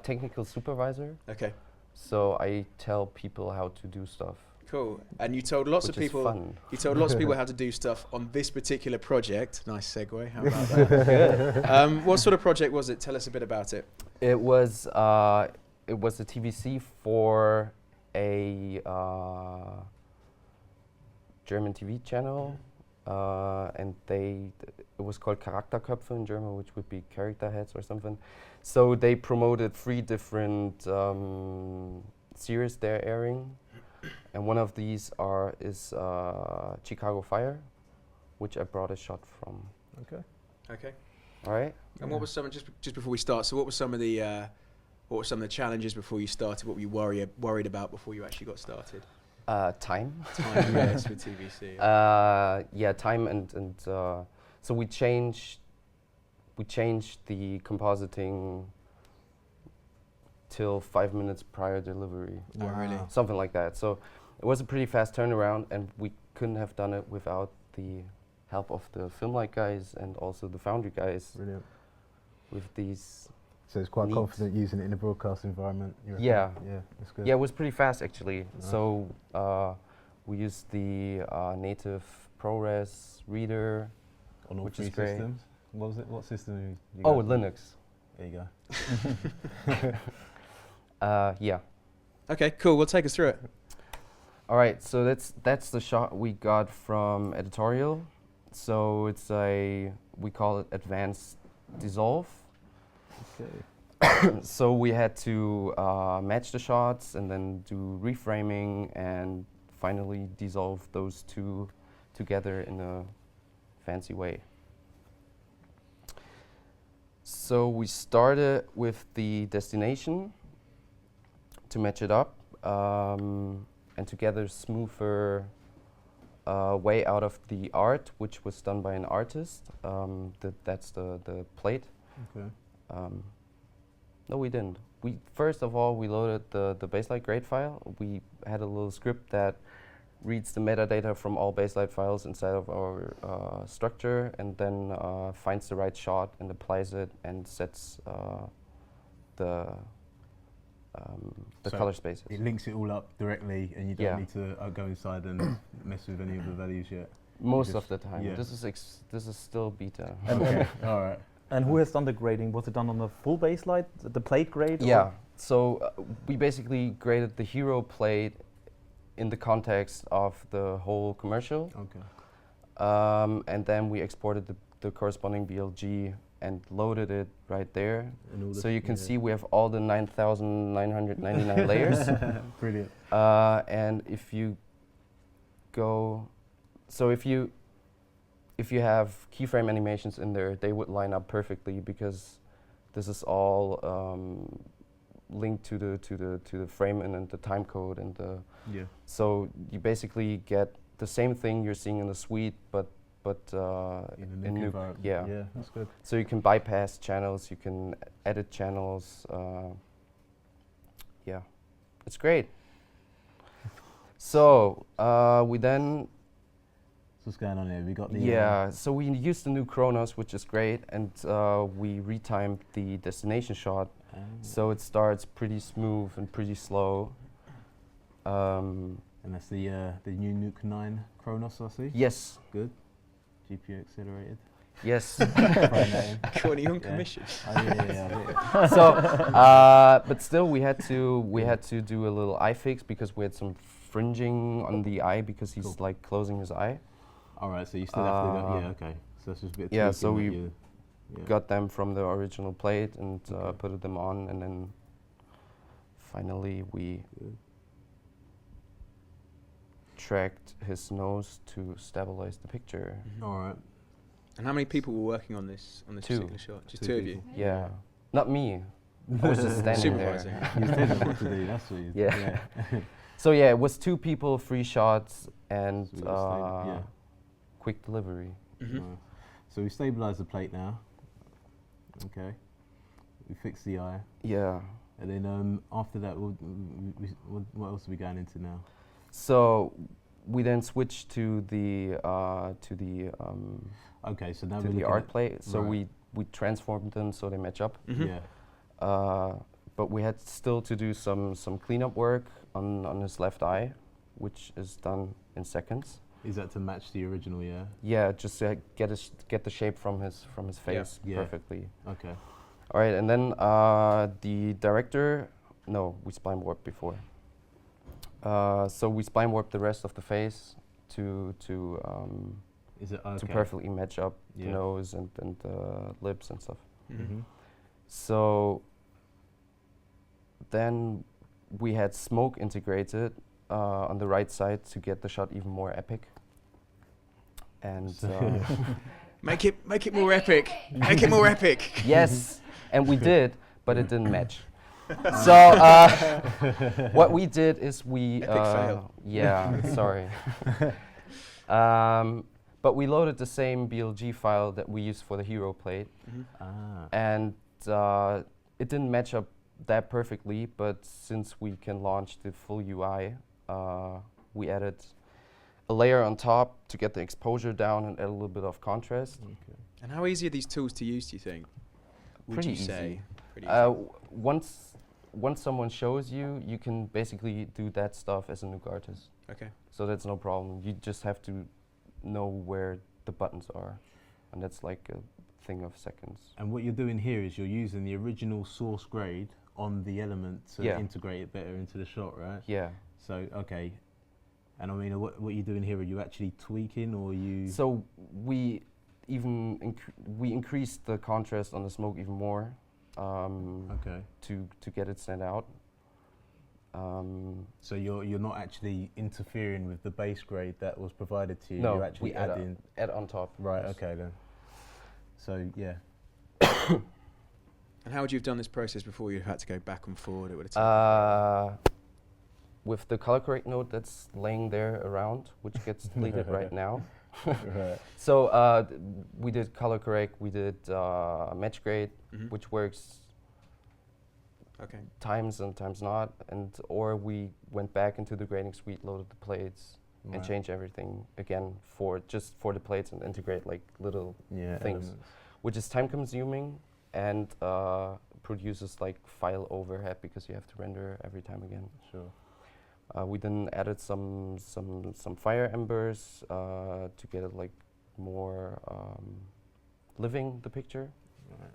[SPEAKER 5] technical supervisor.
[SPEAKER 2] Okay.
[SPEAKER 5] So I tell people how to do stuff.
[SPEAKER 2] Cool. And you told lots
[SPEAKER 5] Which
[SPEAKER 2] of people.
[SPEAKER 5] is fun.
[SPEAKER 2] You told lots of people how to do stuff on this particular project. Nice segue. How about that? What sort of project was it? Tell us a bit about it.
[SPEAKER 5] It was a TVC for a German TV channel, and it was called Charakterköpfe in German, which would be character heads or something. So they promoted 3 different series they're airing, and one of these is Chicago Fire, which I brought a shot from.
[SPEAKER 4] Okay.
[SPEAKER 2] Okay.
[SPEAKER 5] All right.
[SPEAKER 2] And what was some just before we start? So what were some of the challenges before you started? What were you worried about before you actually got started?
[SPEAKER 5] Time.
[SPEAKER 2] Time, yes, with TVC.
[SPEAKER 5] Yeah, time and so we changed the compositing till 5 minutes prior delivery.
[SPEAKER 2] Oh, really?
[SPEAKER 5] Something like that. So it was a pretty fast turnaround, and we couldn't have done it without the help of the Filmlight guys and also the Foundry guys.
[SPEAKER 4] Brilliant.
[SPEAKER 5] With these.
[SPEAKER 4] So it's quite confident using it in a broadcast environment.
[SPEAKER 5] Yeah.
[SPEAKER 4] Yeah, that's good.
[SPEAKER 5] Yeah, it was pretty fast actually.
[SPEAKER 4] Nice.
[SPEAKER 5] So we used the native ProRes reader,
[SPEAKER 4] On all
[SPEAKER 5] which
[SPEAKER 4] 3
[SPEAKER 5] is great.
[SPEAKER 4] systems. What was it? What system? You
[SPEAKER 5] Oh,
[SPEAKER 4] guys
[SPEAKER 5] Linux.
[SPEAKER 4] There you go.
[SPEAKER 5] Yeah.
[SPEAKER 2] Okay, cool. Well, take us through it.
[SPEAKER 5] All right. So that's the shot we got from editorial. So it's we call it advanced dissolve.
[SPEAKER 4] Okay.
[SPEAKER 5] So we had to match the shots and then do reframing and finally dissolve those 2 together in a fancy way. So we started with the destination to match it up and to gather smoother way out of the art, which was done by an artist. That's the plate.
[SPEAKER 4] Okay.
[SPEAKER 5] No, we didn't. First of all, we loaded the Baselight grade file. We had a little script that reads the metadata from all Baselight files inside of our structure, and then finds the right shot and applies it and sets the
[SPEAKER 4] So
[SPEAKER 5] color spaces.
[SPEAKER 4] It links it all up directly, and you don't
[SPEAKER 5] Yeah.
[SPEAKER 4] need to go inside and mess with any of the values yet.
[SPEAKER 5] Most
[SPEAKER 4] just-
[SPEAKER 5] of the time.
[SPEAKER 4] yeah.
[SPEAKER 5] This is still beta.
[SPEAKER 4] Okay. All right.
[SPEAKER 3] And who has done the grading? Was it done on the full Baselight, the plate grade?
[SPEAKER 5] Yeah. So we basically graded the hero plate in the context of the whole commercial.
[SPEAKER 4] Okay.
[SPEAKER 5] and then we exported the corresponding BLG and loaded it right there. So you can see we have all the 9,999 layers.
[SPEAKER 4] Brilliant.
[SPEAKER 5] And if you go, so if you have keyframe animations in there, they would line up perfectly because this is all linked to the frame and then the time code and the.
[SPEAKER 4] Yeah.
[SPEAKER 5] So you basically get the same thing you're seeing in the suite, but
[SPEAKER 4] In a Nuke environment.
[SPEAKER 5] yeah.
[SPEAKER 4] Yeah, that's good.
[SPEAKER 5] So you can bypass channels, you can edit channels. Yeah, it's great. So we then.
[SPEAKER 4] What's going on here? We got the.
[SPEAKER 5] Yeah, so we used the new Chronos, which is great, and we retimed the destination shot, so it starts pretty smooth and pretty slow.
[SPEAKER 4] And that's the new Nuke 9 Chronos, I see.
[SPEAKER 5] Yes,
[SPEAKER 4] Good. GPU accelerated.
[SPEAKER 5] yes.
[SPEAKER 4] Throwing that in.
[SPEAKER 2] Cool, are you on commission?
[SPEAKER 4] Oh, yeah.
[SPEAKER 5] So, but still, we had to do a little eye fix because we had some fringing on the eye because he's
[SPEAKER 4] Cool.
[SPEAKER 5] like closing his eye.
[SPEAKER 4] All right, so you still have to go. Yeah, okay. So that's just a bit.
[SPEAKER 5] Yeah,
[SPEAKER 4] tweaking
[SPEAKER 5] so
[SPEAKER 4] that
[SPEAKER 5] we
[SPEAKER 4] you- yeah.
[SPEAKER 5] got them from the original plate and
[SPEAKER 4] Okay.
[SPEAKER 5] put them on, and then finally we
[SPEAKER 4] Good.
[SPEAKER 5] tracked his nose to stabilize the picture.
[SPEAKER 4] All right.
[SPEAKER 2] And how many people were working on this
[SPEAKER 5] Two.
[SPEAKER 2] particular shot? Just
[SPEAKER 4] Two
[SPEAKER 2] two of you?
[SPEAKER 4] people.
[SPEAKER 5] Yeah, not me. I was just standing there.
[SPEAKER 2] Supervising.
[SPEAKER 4] You telling them what to do. That's what you.
[SPEAKER 5] Yeah. So yeah, it was 2 people, 3 shots, and
[SPEAKER 4] So we got yeah.
[SPEAKER 5] quick delivery.
[SPEAKER 2] Mhm.
[SPEAKER 4] Right. So we stabilised the plate now. Okay. We fixed the eye,
[SPEAKER 5] Yeah.
[SPEAKER 4] and then after that, what else are we going into now?
[SPEAKER 5] So we then switched to the
[SPEAKER 4] Okay, so now
[SPEAKER 5] to
[SPEAKER 4] we're
[SPEAKER 5] the
[SPEAKER 4] looking
[SPEAKER 5] art
[SPEAKER 4] at-
[SPEAKER 5] plate. So
[SPEAKER 4] right.
[SPEAKER 5] we transformed them so they match up.
[SPEAKER 2] Mhm.
[SPEAKER 4] Yeah.
[SPEAKER 5] But we had still to do some cleanup work on his left eye, which is done in seconds.
[SPEAKER 4] Is that to match the original? Yeah.
[SPEAKER 5] Yeah, just to get the shape from his face
[SPEAKER 4] Yeah.
[SPEAKER 5] perfectly.
[SPEAKER 4] Okay.
[SPEAKER 5] All right, and then the director. No, we spline warped before. So we spline warped the rest of the face to
[SPEAKER 4] Is it okay?
[SPEAKER 5] to perfectly match up the
[SPEAKER 4] Yeah.
[SPEAKER 5] nose and the lips and stuff.
[SPEAKER 4] Mhm.
[SPEAKER 5] So then we had smoke integrated on the right side to get the shot even more epic. And
[SPEAKER 2] Make it more epic. Make it more epic.
[SPEAKER 5] yes, and we did, but it didn't match. So what we did is we
[SPEAKER 2] Epic fail.
[SPEAKER 5] yeah, sorry. But we loaded the same BLG file that we used for the hero plate,
[SPEAKER 2] Mhm.
[SPEAKER 4] Ah.
[SPEAKER 5] and it didn't match up that perfectly. But since we can launch the full UI, we added a layer on top to get the exposure down and add a little bit of contrast.
[SPEAKER 4] Okay.
[SPEAKER 2] And how easy are these tools to use, do you think? Would
[SPEAKER 5] Pretty
[SPEAKER 2] you say?
[SPEAKER 5] easy.
[SPEAKER 2] Pretty easy.
[SPEAKER 5] Once someone shows you, you can basically do that stuff as a Nuke artist.
[SPEAKER 2] Okay.
[SPEAKER 5] So that's no problem. You just have to know where the buttons are, and that's like a thing of seconds.
[SPEAKER 4] And what you're doing here is you're using the original source grade on the element to
[SPEAKER 5] Yeah.
[SPEAKER 4] integrate it better into the shot, right?
[SPEAKER 5] Yeah.
[SPEAKER 4] So okay. And I mean, what you're doing here? Are you actually tweaking, or you?
[SPEAKER 5] So we even we increased the contrast on the smoke even more
[SPEAKER 4] Okay.
[SPEAKER 5] to get it stand out.
[SPEAKER 4] So you're not actually interfering with the base grade that was provided to you.
[SPEAKER 5] No,
[SPEAKER 4] You're actually
[SPEAKER 5] we add
[SPEAKER 4] adding.
[SPEAKER 5] add on top.
[SPEAKER 4] Right.
[SPEAKER 5] yes.
[SPEAKER 4] Okay then. So yeah.
[SPEAKER 2] And how would you have done this process before you had to go back and forward? It would have taken
[SPEAKER 5] With the color correct node that's laying there around, which gets deleted right now.
[SPEAKER 4] Right.
[SPEAKER 5] So we did color correct, we did match grade,
[SPEAKER 2] Mhm.
[SPEAKER 5] which works
[SPEAKER 2] Okay.
[SPEAKER 5] times and times not, and or we went back into the grading suite, loaded the plates, and
[SPEAKER 4] Right.
[SPEAKER 5] changed everything again for the plates and integrate like little,
[SPEAKER 4] Yeah.
[SPEAKER 5] things.
[SPEAKER 4] elements.
[SPEAKER 5] which is time consuming and produces like file overhead because you have to render every time again.
[SPEAKER 4] Sure.
[SPEAKER 5] We then added some fire embers to get it like more living the picture.
[SPEAKER 4] Right.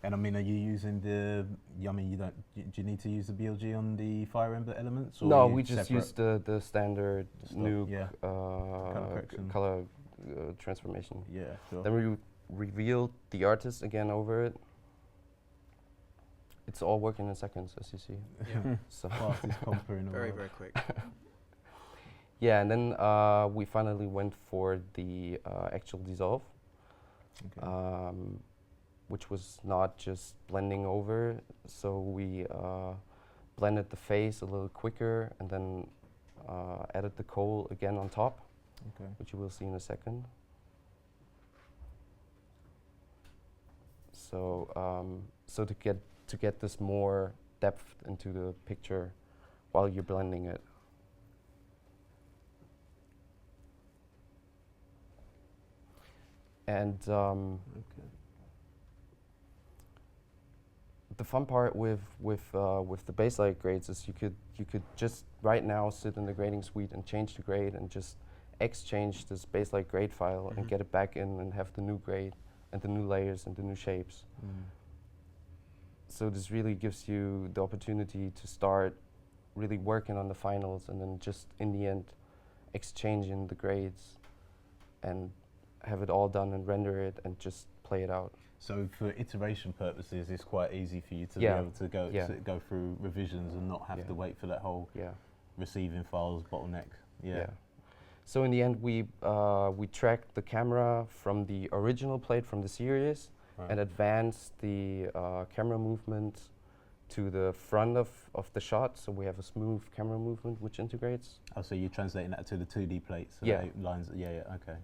[SPEAKER 4] And I mean, are you using the? I mean, do you need to use the BLG on the Fire Emblem elements? Or
[SPEAKER 5] No,
[SPEAKER 4] are you
[SPEAKER 5] we just
[SPEAKER 4] separate?
[SPEAKER 5] use the standard
[SPEAKER 4] Stuff,
[SPEAKER 5] Nuke
[SPEAKER 4] yeah. Color correction.
[SPEAKER 5] color transformation.
[SPEAKER 4] Yeah, sure.
[SPEAKER 5] Then we revealed the artist again over it. It's all working in seconds, as you see.
[SPEAKER 2] Yeah.
[SPEAKER 5] So
[SPEAKER 4] Fastest comper in the
[SPEAKER 2] Very,
[SPEAKER 4] world.
[SPEAKER 2] very quick.
[SPEAKER 5] yeah, and then we finally went for the actual dissolve,
[SPEAKER 4] Okay.
[SPEAKER 5] which was not just blending over. So we blended the face a little quicker, and then added the coal again on top,
[SPEAKER 4] Okay.
[SPEAKER 5] which you will see in a second. So so to get this more depth into the picture while you're blending it. And
[SPEAKER 4] Okay.
[SPEAKER 5] the fun part with the Baselight grades is you could just right now sit in the grading suite and change the grade and just exchange this Baselight grade file and get it back in and have the new grade and the new layers and the new shapes.
[SPEAKER 4] Mm.
[SPEAKER 5] So this really gives you the opportunity to start really working on the finals and then just in the end exchanging the grades and have it all done and render it and just play it out.
[SPEAKER 4] So for iteration purposes, it's quite easy for you to
[SPEAKER 5] Yeah.
[SPEAKER 4] be able to go
[SPEAKER 5] Yeah.
[SPEAKER 4] go through revisions and not have
[SPEAKER 5] Yeah.
[SPEAKER 4] to wait for that whole
[SPEAKER 5] Yeah.
[SPEAKER 4] receiving files bottleneck. Yeah.
[SPEAKER 5] So in the end, we tracked the camera from the original plate from the series
[SPEAKER 4] Right.
[SPEAKER 5] and advanced the camera movement to the front of the shot. So we have a smooth camera movement which integrates.
[SPEAKER 4] Oh, so you're translating that to the 2D plate. So
[SPEAKER 5] Yeah.
[SPEAKER 4] that lines. Yeah. Okay.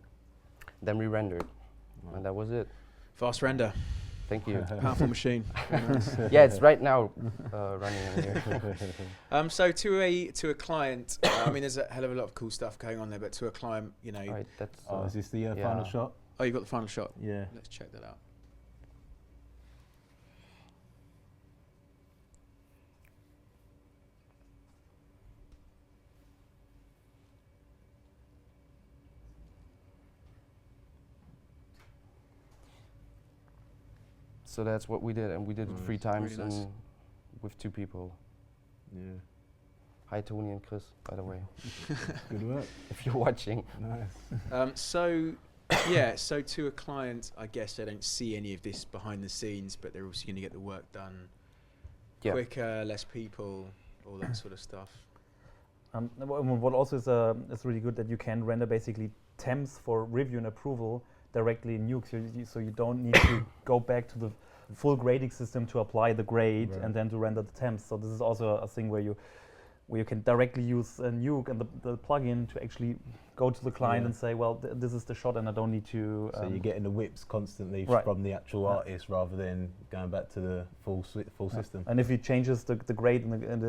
[SPEAKER 5] Then we rendered,
[SPEAKER 4] Right.
[SPEAKER 5] and that was it.
[SPEAKER 2] Fast render.
[SPEAKER 5] Thank you.
[SPEAKER 2] Powerful machine. Very nice.
[SPEAKER 5] Yeah, it's right now running in here.
[SPEAKER 2] So to a client, I mean, there's a hell of a lot of cool stuff going on there. But to a client, you know,
[SPEAKER 5] Right, that's
[SPEAKER 4] Oh, is this the final
[SPEAKER 5] yeah.
[SPEAKER 4] shot?
[SPEAKER 2] oh, you got the final shot.
[SPEAKER 4] Yeah.
[SPEAKER 2] Let's check that out.
[SPEAKER 5] so that's what we did, and we did it
[SPEAKER 4] Nice.
[SPEAKER 5] 3 times
[SPEAKER 2] Really nice.
[SPEAKER 5] and with 2 people.
[SPEAKER 4] Yeah.
[SPEAKER 5] Hi Tony and Chris, by the way,
[SPEAKER 4] Good work.
[SPEAKER 5] if you're watching.
[SPEAKER 4] Nice.
[SPEAKER 2] So, yeah, so to a client, I guess they don't see any of this behind the scenes, but they're also going to get the work done
[SPEAKER 5] Yeah.
[SPEAKER 2] quicker, less people, all that sort of stuff.
[SPEAKER 3] What also is really good that you can render basically temps for review and approval directly in Nuke, so you don't need to go back to the full grading system to apply the grade
[SPEAKER 4] Right.
[SPEAKER 3] and then to render the temps. So this is also a thing where you can directly use Nuke and the plugin to actually go to the client
[SPEAKER 4] Yeah.
[SPEAKER 3] and say, well, this is the shot, and I don't need to.
[SPEAKER 4] So you're getting the whips constantly
[SPEAKER 3] Right.
[SPEAKER 4] from the actual
[SPEAKER 3] Yeah.
[SPEAKER 4] artist rather than going back to the full system.
[SPEAKER 3] And if it changes the grade in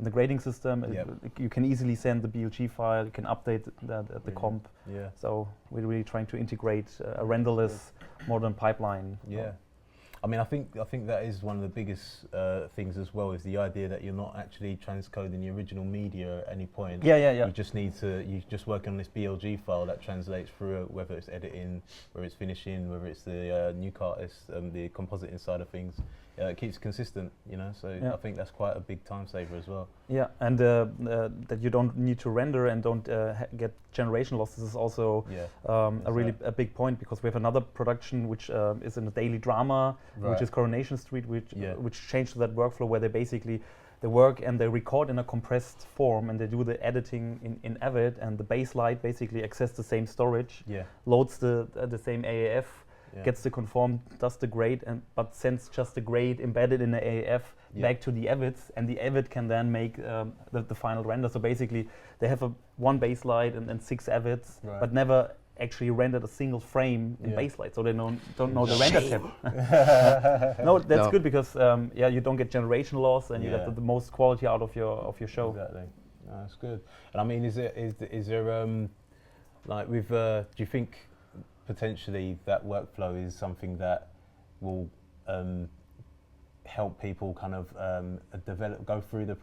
[SPEAKER 3] the grading system,
[SPEAKER 4] Yep.
[SPEAKER 3] you can easily send the BLG file. You can update that at the
[SPEAKER 4] Yeah.
[SPEAKER 3] comp.
[SPEAKER 4] Yeah.
[SPEAKER 3] So we're really trying to integrate a renderless modern pipeline.
[SPEAKER 4] Yeah. I mean, I think that is one of the biggest things as well, is the idea that you're not actually transcoding the original media at any point.
[SPEAKER 3] Yeah.
[SPEAKER 4] You just need to, you just work on this BLG file that translates through it, whether it's editing, whether it's finishing, whether it's the Nuke artist, the compositing side of things. It keeps consistent, you know, so
[SPEAKER 3] Yeah.
[SPEAKER 4] I think that's quite a big time saver as well.
[SPEAKER 3] Yeah, and that you don't need to render and don't get generation losses is also
[SPEAKER 4] Yeah.
[SPEAKER 3] a really a big point, because we have another production which is in a daily drama, which
[SPEAKER 4] Right.
[SPEAKER 3] is Coronation Street, which
[SPEAKER 4] Yeah.
[SPEAKER 3] which changed that workflow where they work and they record in a compressed form and they do the editing in Avid, and the Baselight basically access the same storage,
[SPEAKER 4] Yeah.
[SPEAKER 3] loads the same AAF,
[SPEAKER 4] Yeah.
[SPEAKER 3] gets the conform, does the grade, but sends just the grade embedded in the AAF
[SPEAKER 4] Yeah.
[SPEAKER 3] back to the Avids, and the Avid can then make the final render. So basically, they have one Baselight and 6 Avids,
[SPEAKER 4] Right.
[SPEAKER 3] but never actually rendered a single frame in
[SPEAKER 4] Yeah.
[SPEAKER 3] Baselight, so they don't know the render tab. No, that's
[SPEAKER 5] No.
[SPEAKER 3] good, because you don't get generation loss, and you
[SPEAKER 4] Yeah.
[SPEAKER 3] get the most quality out of your show.
[SPEAKER 4] Exactly. No, that's good. And I mean, is there like with do you think potentially that workflow is something that will help people kind of develop, go through their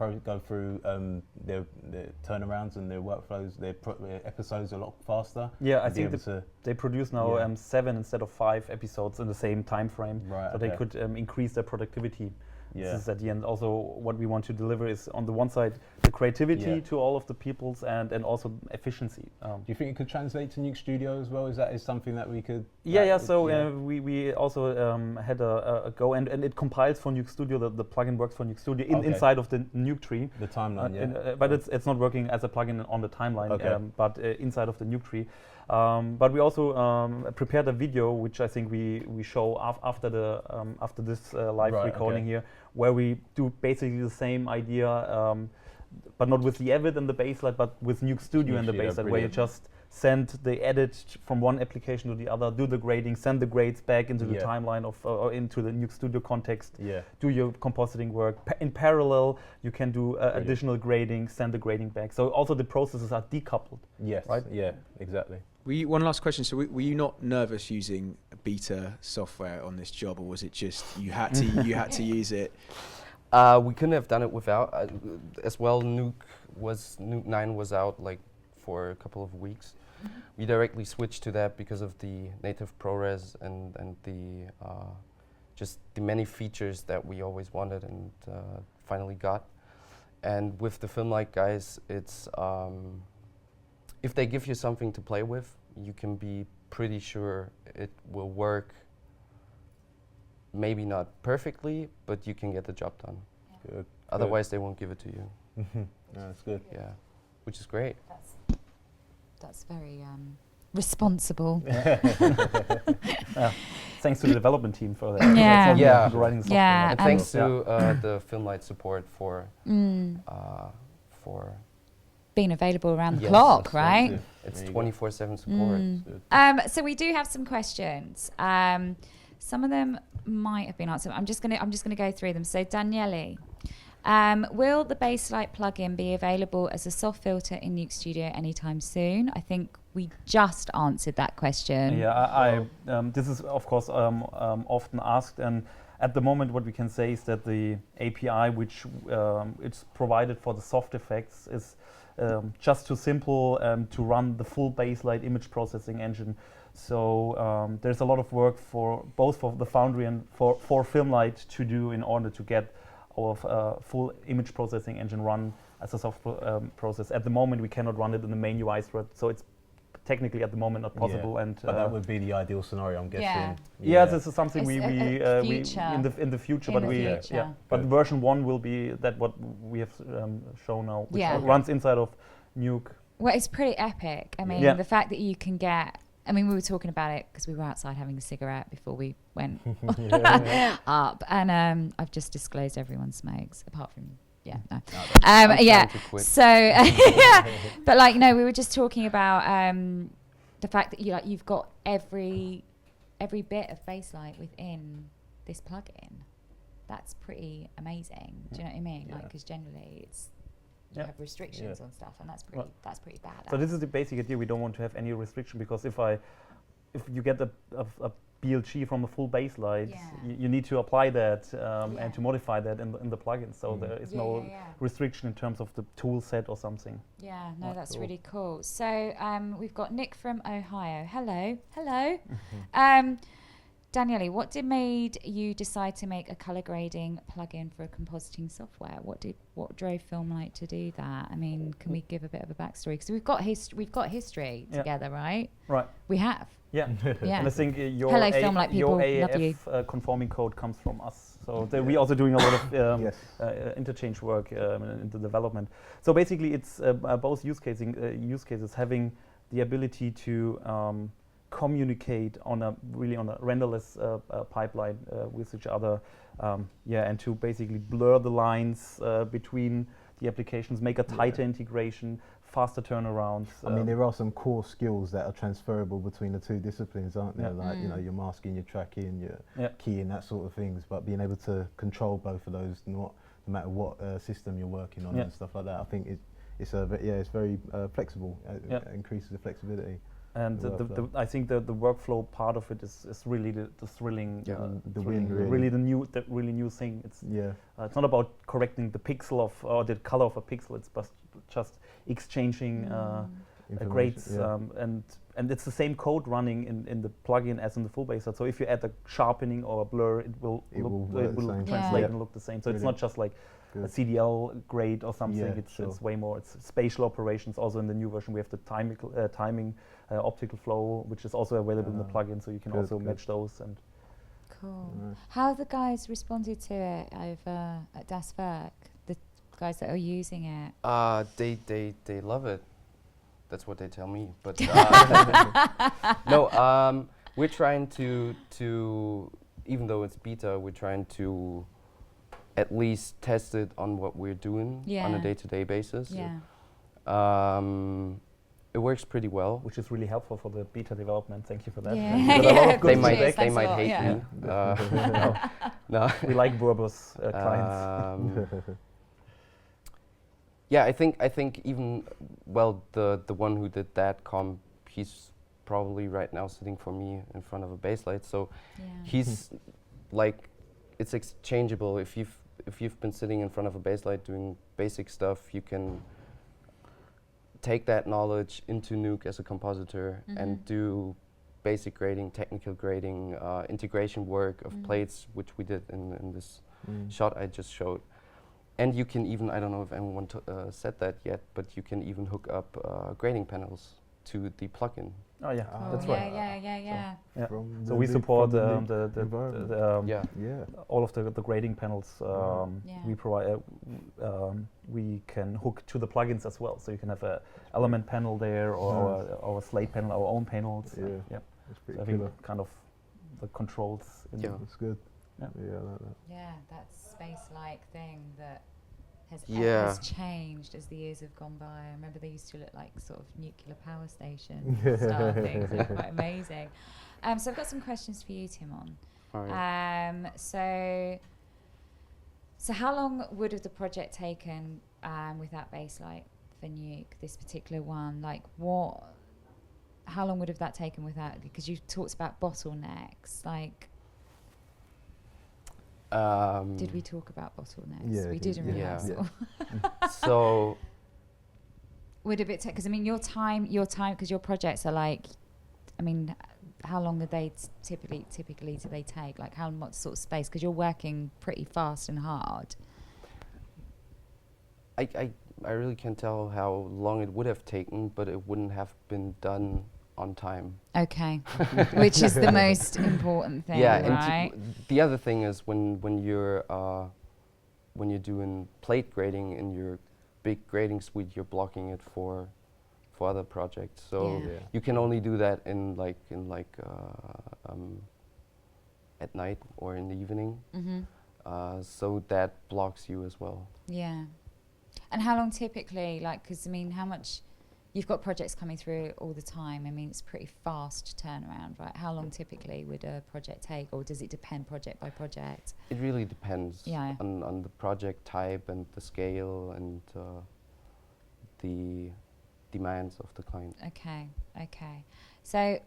[SPEAKER 4] turnarounds and their workflows, their episodes a lot faster.
[SPEAKER 3] Yeah, I
[SPEAKER 4] and be
[SPEAKER 3] think
[SPEAKER 4] able to-
[SPEAKER 3] they produce now
[SPEAKER 4] Yeah.
[SPEAKER 3] 7 instead of 5 episodes in the same time frame,
[SPEAKER 4] Right,
[SPEAKER 3] so they
[SPEAKER 4] okay.
[SPEAKER 3] could increase their productivity.
[SPEAKER 4] Yeah.
[SPEAKER 3] This is at the end also what we want to deliver is on the one side the creativity
[SPEAKER 4] Yeah.
[SPEAKER 3] to all of the peoples and also efficiency.
[SPEAKER 4] Do you think it could translate to Nuke Studio as well? Is something that we could?
[SPEAKER 3] Yeah. So we also had a go and it compiles for Nuke Studio. The plugin works for Nuke Studio
[SPEAKER 4] Okay.
[SPEAKER 3] inside of the Nuke tree.
[SPEAKER 4] The timeline,
[SPEAKER 3] But it's not working as a plugin on the timeline,
[SPEAKER 4] Okay.
[SPEAKER 3] but inside of the Nuke tree. But we also prepared a video, which I think we show after this live
[SPEAKER 4] Right,
[SPEAKER 3] recording
[SPEAKER 4] okay.
[SPEAKER 3] here, where we do basically the same idea, but not with the Avid and the Baselight, but with Nuke Studio
[SPEAKER 4] Nuke
[SPEAKER 3] and the
[SPEAKER 4] Studio,
[SPEAKER 3] Baselight, where you
[SPEAKER 4] brilliant.
[SPEAKER 3] just send the edit from one application to the other, do the grading, send the grades back into the
[SPEAKER 4] Yeah.
[SPEAKER 3] timeline of or into the Nuke Studio context.
[SPEAKER 4] Yeah.
[SPEAKER 3] Do your compositing work. In parallel, you can do additional grading, send the grading back. So also the processes are decoupled.
[SPEAKER 4] Yes.
[SPEAKER 3] Right?
[SPEAKER 4] Yeah. Exactly.
[SPEAKER 2] One last question. So were you not nervous using beta software on this job, or was it just you had to use it?
[SPEAKER 5] We couldn't have done it without. As well, Nuke 9 was out like for a couple of weeks. We directly switched to that because of the native ProRes and the just the many features that we always wanted and finally got. And with the Filmlight guys, it's if they give you something to play with, you can be pretty sure it will work. Maybe not perfectly, but you can get the job done.
[SPEAKER 4] Good.
[SPEAKER 5] Otherwise, they won't give it to you.
[SPEAKER 4] No, that's good.
[SPEAKER 5] Yeah, which is great.
[SPEAKER 1] That's very responsible.
[SPEAKER 3] Thanks to the development team for that.
[SPEAKER 1] Yeah.
[SPEAKER 3] For
[SPEAKER 5] Yeah.
[SPEAKER 3] writing software.
[SPEAKER 1] Yeah,
[SPEAKER 5] And
[SPEAKER 1] and
[SPEAKER 5] thanks to the Filmlight support for
[SPEAKER 1] being available around the
[SPEAKER 5] Yes,
[SPEAKER 1] clock,
[SPEAKER 4] that's
[SPEAKER 1] right?
[SPEAKER 4] good.
[SPEAKER 5] it's
[SPEAKER 4] There you go.
[SPEAKER 5] 24/7 support.
[SPEAKER 4] Good.
[SPEAKER 1] So we do have some questions. Some of them might have been answered. I'm just gonna go through them. So Daniele, will the Baselight plugin be available as a soft filter in Nuke Studio anytime soon? I think we just answered that question.
[SPEAKER 3] Yeah, this is of course often asked, and at the moment what we can say is that the API which it's provided for the soft effects is just too simple to run the full Baselight image processing engine. So there's a lot of work for both the Foundry and for Filmlight to do in order to get our full image processing engine run as a soft process. At the moment, we cannot run it in the main UI thread, so it's technically at the moment not possible.
[SPEAKER 4] Yeah.
[SPEAKER 3] And
[SPEAKER 4] But that would be the ideal scenario, I'm guessing.
[SPEAKER 3] yeah, this is something
[SPEAKER 1] It's
[SPEAKER 3] we
[SPEAKER 1] future.
[SPEAKER 3] in the future,
[SPEAKER 1] In
[SPEAKER 3] but
[SPEAKER 1] the
[SPEAKER 3] we
[SPEAKER 1] future.
[SPEAKER 3] but version 1 will be that what we have shown now, which
[SPEAKER 1] Yeah.
[SPEAKER 3] runs inside of Nuke.
[SPEAKER 1] Well, it's pretty epic. I mean,
[SPEAKER 3] Yeah.
[SPEAKER 1] the fact that you can get. I mean, we were talking about it because we were outside having a cigarette before we went up, and I've just disclosed everyone smokes, apart from no.
[SPEAKER 5] I'm
[SPEAKER 1] Yeah.
[SPEAKER 5] trying to quit.
[SPEAKER 1] So, yeah. But like, no, we were just talking about the fact that you've got every bit of Baselight within this plugin. That's pretty amazing. Do you know what I mean?
[SPEAKER 4] Yeah.
[SPEAKER 1] Like, because generally it's you
[SPEAKER 3] Yeah.
[SPEAKER 1] have restrictions
[SPEAKER 4] Yeah.
[SPEAKER 1] on stuff, and
[SPEAKER 3] Right.
[SPEAKER 1] that's pretty bad.
[SPEAKER 3] So this is the basic idea. We don't want to have any restriction, because if you get a BLG from a full Baselight,
[SPEAKER 1] Yeah.
[SPEAKER 3] you need to apply that
[SPEAKER 1] Yeah.
[SPEAKER 3] and to modify that in the plugin. So there is no restriction in terms of the tool set or something.
[SPEAKER 1] Yeah, no,
[SPEAKER 3] Right,
[SPEAKER 1] that's
[SPEAKER 3] cool.
[SPEAKER 1] really cool. So we've got Nick from Ohio. Hello. Daniele, what made you decide to make a color grading plugin for a compositing software? What drove Filmlight to do that? I mean, can we give a bit of a backstory? Because we've got history
[SPEAKER 3] Yeah.
[SPEAKER 1] together, right?
[SPEAKER 3] Right.
[SPEAKER 1] We have.
[SPEAKER 3] Yeah.
[SPEAKER 1] Yeah.
[SPEAKER 3] And I think your
[SPEAKER 1] Hello, Filmlight people,
[SPEAKER 3] your
[SPEAKER 1] love you.
[SPEAKER 3] AAF conforming code comes from us. So we're also doing a lot of
[SPEAKER 4] Yes.
[SPEAKER 3] interchange work in the development. So basically, it's both use cases having the ability to communicate on a renderless pipeline with each other, and to basically blur the lines between the applications, make a tighter integration, faster turnarounds.
[SPEAKER 4] I mean, there are some core skills that are transferable between the two disciplines, aren't there?
[SPEAKER 3] Yeah.
[SPEAKER 4] Like, your masking, your tracking, your
[SPEAKER 3] Yeah.
[SPEAKER 4] keying, that sort of things. But being able to control both of those, no matter what system you're working on
[SPEAKER 3] Yeah.
[SPEAKER 4] and stuff like that, I think it's very flexible.
[SPEAKER 3] Yeah.
[SPEAKER 4] Increases the flexibility.
[SPEAKER 3] And
[SPEAKER 4] Love that.
[SPEAKER 3] I think the workflow part of it is really the thrilling,
[SPEAKER 5] Yeah.
[SPEAKER 4] The
[SPEAKER 3] thrilling,
[SPEAKER 4] win, really.
[SPEAKER 3] really new thing. It's
[SPEAKER 4] Yeah.
[SPEAKER 3] it's not about correcting the pixel of or the color of a pixel. It's just exchanging grades,
[SPEAKER 4] Yeah.
[SPEAKER 3] and it's the same code running in the plugin as in the full Baselight. So if you add a sharpening or a blur, it will
[SPEAKER 4] work the same.
[SPEAKER 3] translate
[SPEAKER 1] Yeah.
[SPEAKER 3] and look the same. So it's
[SPEAKER 4] Brilliant.
[SPEAKER 3] not just like a
[SPEAKER 4] Good.
[SPEAKER 3] CDL grade or something.
[SPEAKER 4] Yeah,
[SPEAKER 3] It's
[SPEAKER 4] sure.
[SPEAKER 3] way more. It's spatial operations. Also in the new version, we have the timing optical flow, which is also available in the plugin. So you can
[SPEAKER 4] good,
[SPEAKER 3] also
[SPEAKER 4] good.
[SPEAKER 3] match those. And
[SPEAKER 1] Cool.
[SPEAKER 4] Nice.
[SPEAKER 1] How have the guys responded to it over at Das Werk? The guys that are using it.
[SPEAKER 5] They love it. That's what they tell me. But no, we're trying to even though it's beta, we're trying to at least test it on what we're doing on
[SPEAKER 1] Yeah.
[SPEAKER 5] a day-to-day basis.
[SPEAKER 1] Yeah.
[SPEAKER 5] It works pretty well.
[SPEAKER 3] which is really helpful for the beta development. Thank you for that.
[SPEAKER 1] Yeah.
[SPEAKER 3] We got a lot
[SPEAKER 1] Yeah,
[SPEAKER 3] of good
[SPEAKER 5] They
[SPEAKER 1] Cheers,
[SPEAKER 5] might
[SPEAKER 3] feedback.
[SPEAKER 5] they
[SPEAKER 1] thanks a
[SPEAKER 5] might
[SPEAKER 1] lot,
[SPEAKER 5] hate
[SPEAKER 1] yeah.
[SPEAKER 5] me. No.
[SPEAKER 3] We like Burber's clients.
[SPEAKER 5] Yeah, I think even the one who did that comp, he's probably right now sitting for me in front of a Baselight. So
[SPEAKER 1] Yeah.
[SPEAKER 5] he's like, it's exchangeable. If you've been sitting in front of a Baselight doing basic stuff, you can take that knowledge into Nuke as a compositor and do basic grading, technical grading, integration work of plates, which we did in this shot I just showed. And you can even, I don't know if anyone said that yet, but you can even hook up grading panels to the plugin.
[SPEAKER 3] Oh yeah,
[SPEAKER 1] Cool.
[SPEAKER 3] that's
[SPEAKER 1] yeah,
[SPEAKER 3] right.
[SPEAKER 1] Yeah.
[SPEAKER 3] Yeah.
[SPEAKER 4] From
[SPEAKER 3] So
[SPEAKER 4] the
[SPEAKER 3] we
[SPEAKER 4] Nuke-
[SPEAKER 3] support
[SPEAKER 4] from the Nuke environment.
[SPEAKER 5] Yeah.
[SPEAKER 4] Yeah.
[SPEAKER 3] all of the grading panels.
[SPEAKER 1] Yeah.
[SPEAKER 3] We provide. We can hook to the plugins as well, so you can have a element panel there or our slate panel, our own panels.
[SPEAKER 4] Yeah.
[SPEAKER 3] Yeah.
[SPEAKER 4] That's
[SPEAKER 3] So
[SPEAKER 4] pretty
[SPEAKER 3] having
[SPEAKER 4] killer.
[SPEAKER 3] kind of the controls. In
[SPEAKER 5] Yeah.
[SPEAKER 4] That's good.
[SPEAKER 3] Yeah.
[SPEAKER 4] Yeah, I like that.
[SPEAKER 1] Yeah, that space-like thing that has
[SPEAKER 5] Yeah.
[SPEAKER 1] has changed as the years have gone by. I remember they used to look like sort of nuclear power station style things. They're quite amazing. So I've got some questions for you, Timon.
[SPEAKER 5] All right.
[SPEAKER 1] So how long would have the project taken without Baselight for Nuke, this particular one? Like how long would have that taken without, because you talked about bottlenecks, like did we talk about bottlenecks?
[SPEAKER 4] Yeah,
[SPEAKER 1] We did in
[SPEAKER 5] yeah.
[SPEAKER 1] rehearsal.
[SPEAKER 5] So
[SPEAKER 1] Would a bit take, because I mean your time, because your projects are like, I mean, how long are they typically do they take? Like how much sort of space? Because you're working pretty fast and hard.
[SPEAKER 5] I really can't tell how long it would have taken, but it wouldn't have been done on time.
[SPEAKER 1] Okay, which is the most important thing,
[SPEAKER 5] Yeah,
[SPEAKER 1] right?
[SPEAKER 5] and the other thing is when you're doing plate grading in your big grading suite, you're blocking it for other projects. So
[SPEAKER 1] Yeah.
[SPEAKER 5] you can only do that at night or in the evening. So that blocks you as well.
[SPEAKER 1] Yeah. And how long typically, like, because I mean, how much, you've got projects coming through all the time. I mean, it's pretty fast turnaround, right? How long typically would a project take, or does it depend project by project?
[SPEAKER 5] It really depends
[SPEAKER 1] Yeah.
[SPEAKER 5] on the project type and the scale and the demands of the client.
[SPEAKER 1] Okay. So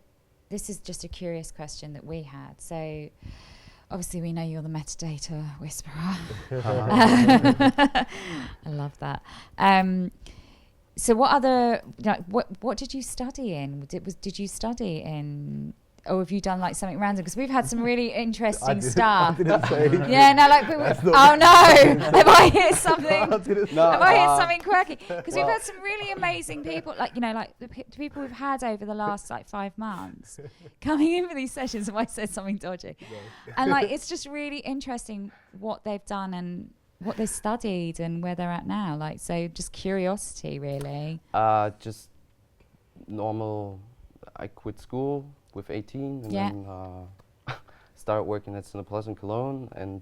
[SPEAKER 1] this is just a curious question that we had. So obviously we know you're the metadata whisperer. I love that. So what other, like, what did you study in? Did you study in, or have you done like something random? Because we've had some really interesting stuff.
[SPEAKER 4] I didn't say.
[SPEAKER 1] Yeah, no, like, oh no, have I hit something?
[SPEAKER 4] I didn't
[SPEAKER 5] No,
[SPEAKER 1] Have I hit something quirky? Because we've had some really amazing people, like, you know, like the people we've had over the last like 5 months coming in for these sessions. Have I said something dodgy? And like, it's just really interesting what they've done and what they studied and where they're at now. Like, so just curiosity, really.
[SPEAKER 5] Just normal. I quit school with 18 and
[SPEAKER 1] Yeah.
[SPEAKER 5] then started working at Cineplus in Cologne, and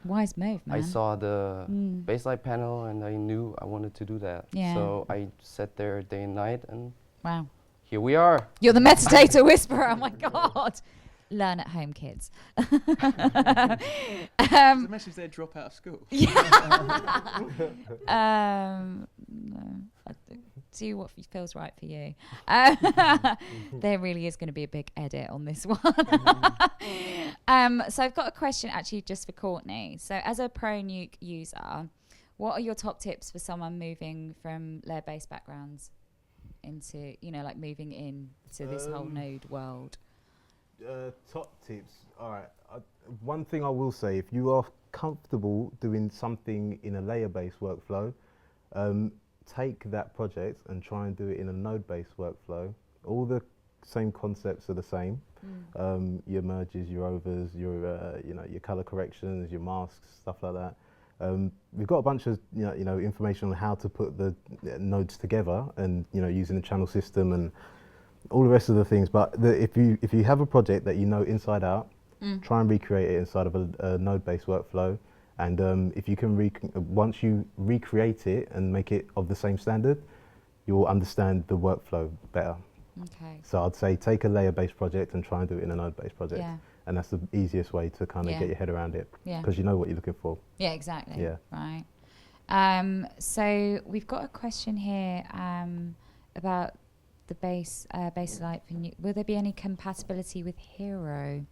[SPEAKER 1] Wise move, man.
[SPEAKER 5] I saw the Baselight panel and I knew I wanted to do that.
[SPEAKER 1] Yeah.
[SPEAKER 5] So I sat there day and night, and
[SPEAKER 1] Wow.
[SPEAKER 5] here we are.
[SPEAKER 1] You're the metadata whisperer. Oh my God. Learn at home, kids.
[SPEAKER 2] The message there, drop out of school.
[SPEAKER 1] No, do what feels right for you. There really is going to be a big edit on this one. So I've got a question actually just for Courtney. So as a pro Nuke user, what are your top tips for someone moving from layer-based backgrounds into, like moving into this whole node world?
[SPEAKER 4] Top tips. All right. One thing I will say, if you are comfortable doing something in a layer-based workflow, take that project and try and do it in a node-based workflow. All the same concepts are the same. Your merges, your overs, your color corrections, your masks, stuff like that. We've got a bunch of information on how to put the nodes together, and using the channel system and all the rest of the things. But if you have a project that you know inside out, try and recreate it inside of a node-based workflow. And if you can, once you recreate it and make it of the same standard, you'll understand the workflow better.
[SPEAKER 1] Okay.
[SPEAKER 4] So I'd say take a layer-based project and try and do it in a node-based project.
[SPEAKER 1] Yeah.
[SPEAKER 4] And that's the easiest way to kind of get your head around it, because you know what you're looking for.
[SPEAKER 1] Yeah, exactly.
[SPEAKER 4] Yeah.
[SPEAKER 1] Right. So we've got a question here about the Baselight for Nuke. Will there be any compatibility with Hero?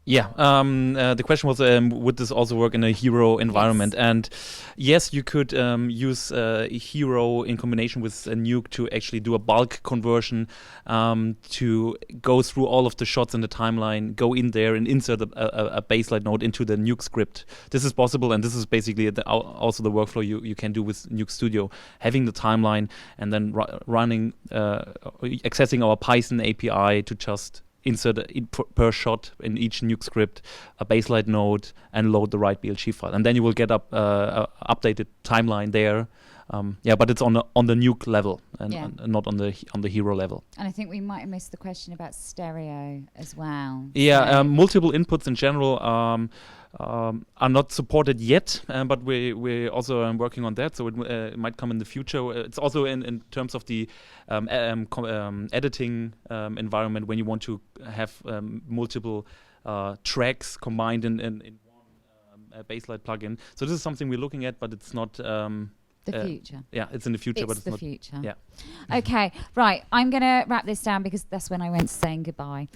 [SPEAKER 3] The question was, would this also work in a Hero environment?
[SPEAKER 1] Yes.
[SPEAKER 3] And yes, you could use Hero in combination with a Nuke to actually do a bulk conversion, to go through all of the shots in the timeline, go in there and insert a Baselight node into the Nuke script. This is possible, and this is basically also the workflow you can do with Nuke Studio, having the timeline and then running, accessing our Python API to just insert per shot in each Nuke script a Baselight node and load the right BLG file, and then you will get up updated timeline there. But it's on the Nuke level and not on the Hero level.
[SPEAKER 1] And I think we might have missed the question about stereo as well.
[SPEAKER 3] Multiple inputs in general are not supported yet, but we're also working on that, so it might come in the future. It's also in terms of the editing environment, when you want to have multiple tracks combined in one Baselight plugin. So this is something we're looking at, but it's not...
[SPEAKER 1] the future.
[SPEAKER 3] Yeah, it's in the future, but it's
[SPEAKER 1] the
[SPEAKER 3] not.
[SPEAKER 1] Future.
[SPEAKER 3] Yeah.
[SPEAKER 1] Okay, right. I'm going to wrap this down because that's when I went saying goodbye.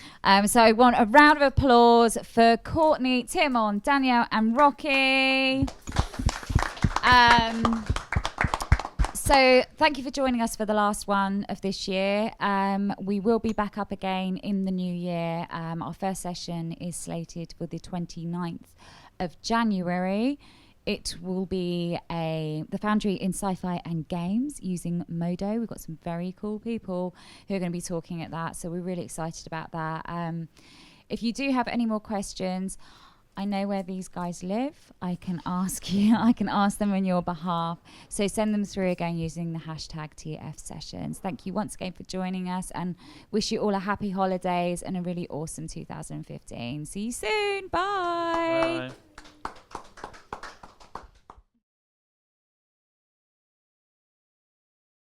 [SPEAKER 1] So I want a round of applause for Courtney, Timon, Danielle, and Rocky. So thank you for joining us for the last one of this year. We will be back up again in the new year. Our first session is slated for the 29th of January. It will be the Foundry in Sci-Fi and Games using Modo. We've got some very cool people who are going to be talking at that, so we're really excited about that. If you do have any more questions, I know where these guys live. I can ask them on your behalf. So send them through again using the hashtag TF Sessions. Thank you once again for joining us, and wish you all a happy holidays and a really awesome 2015. See you soon. Bye.
[SPEAKER 3] Bye.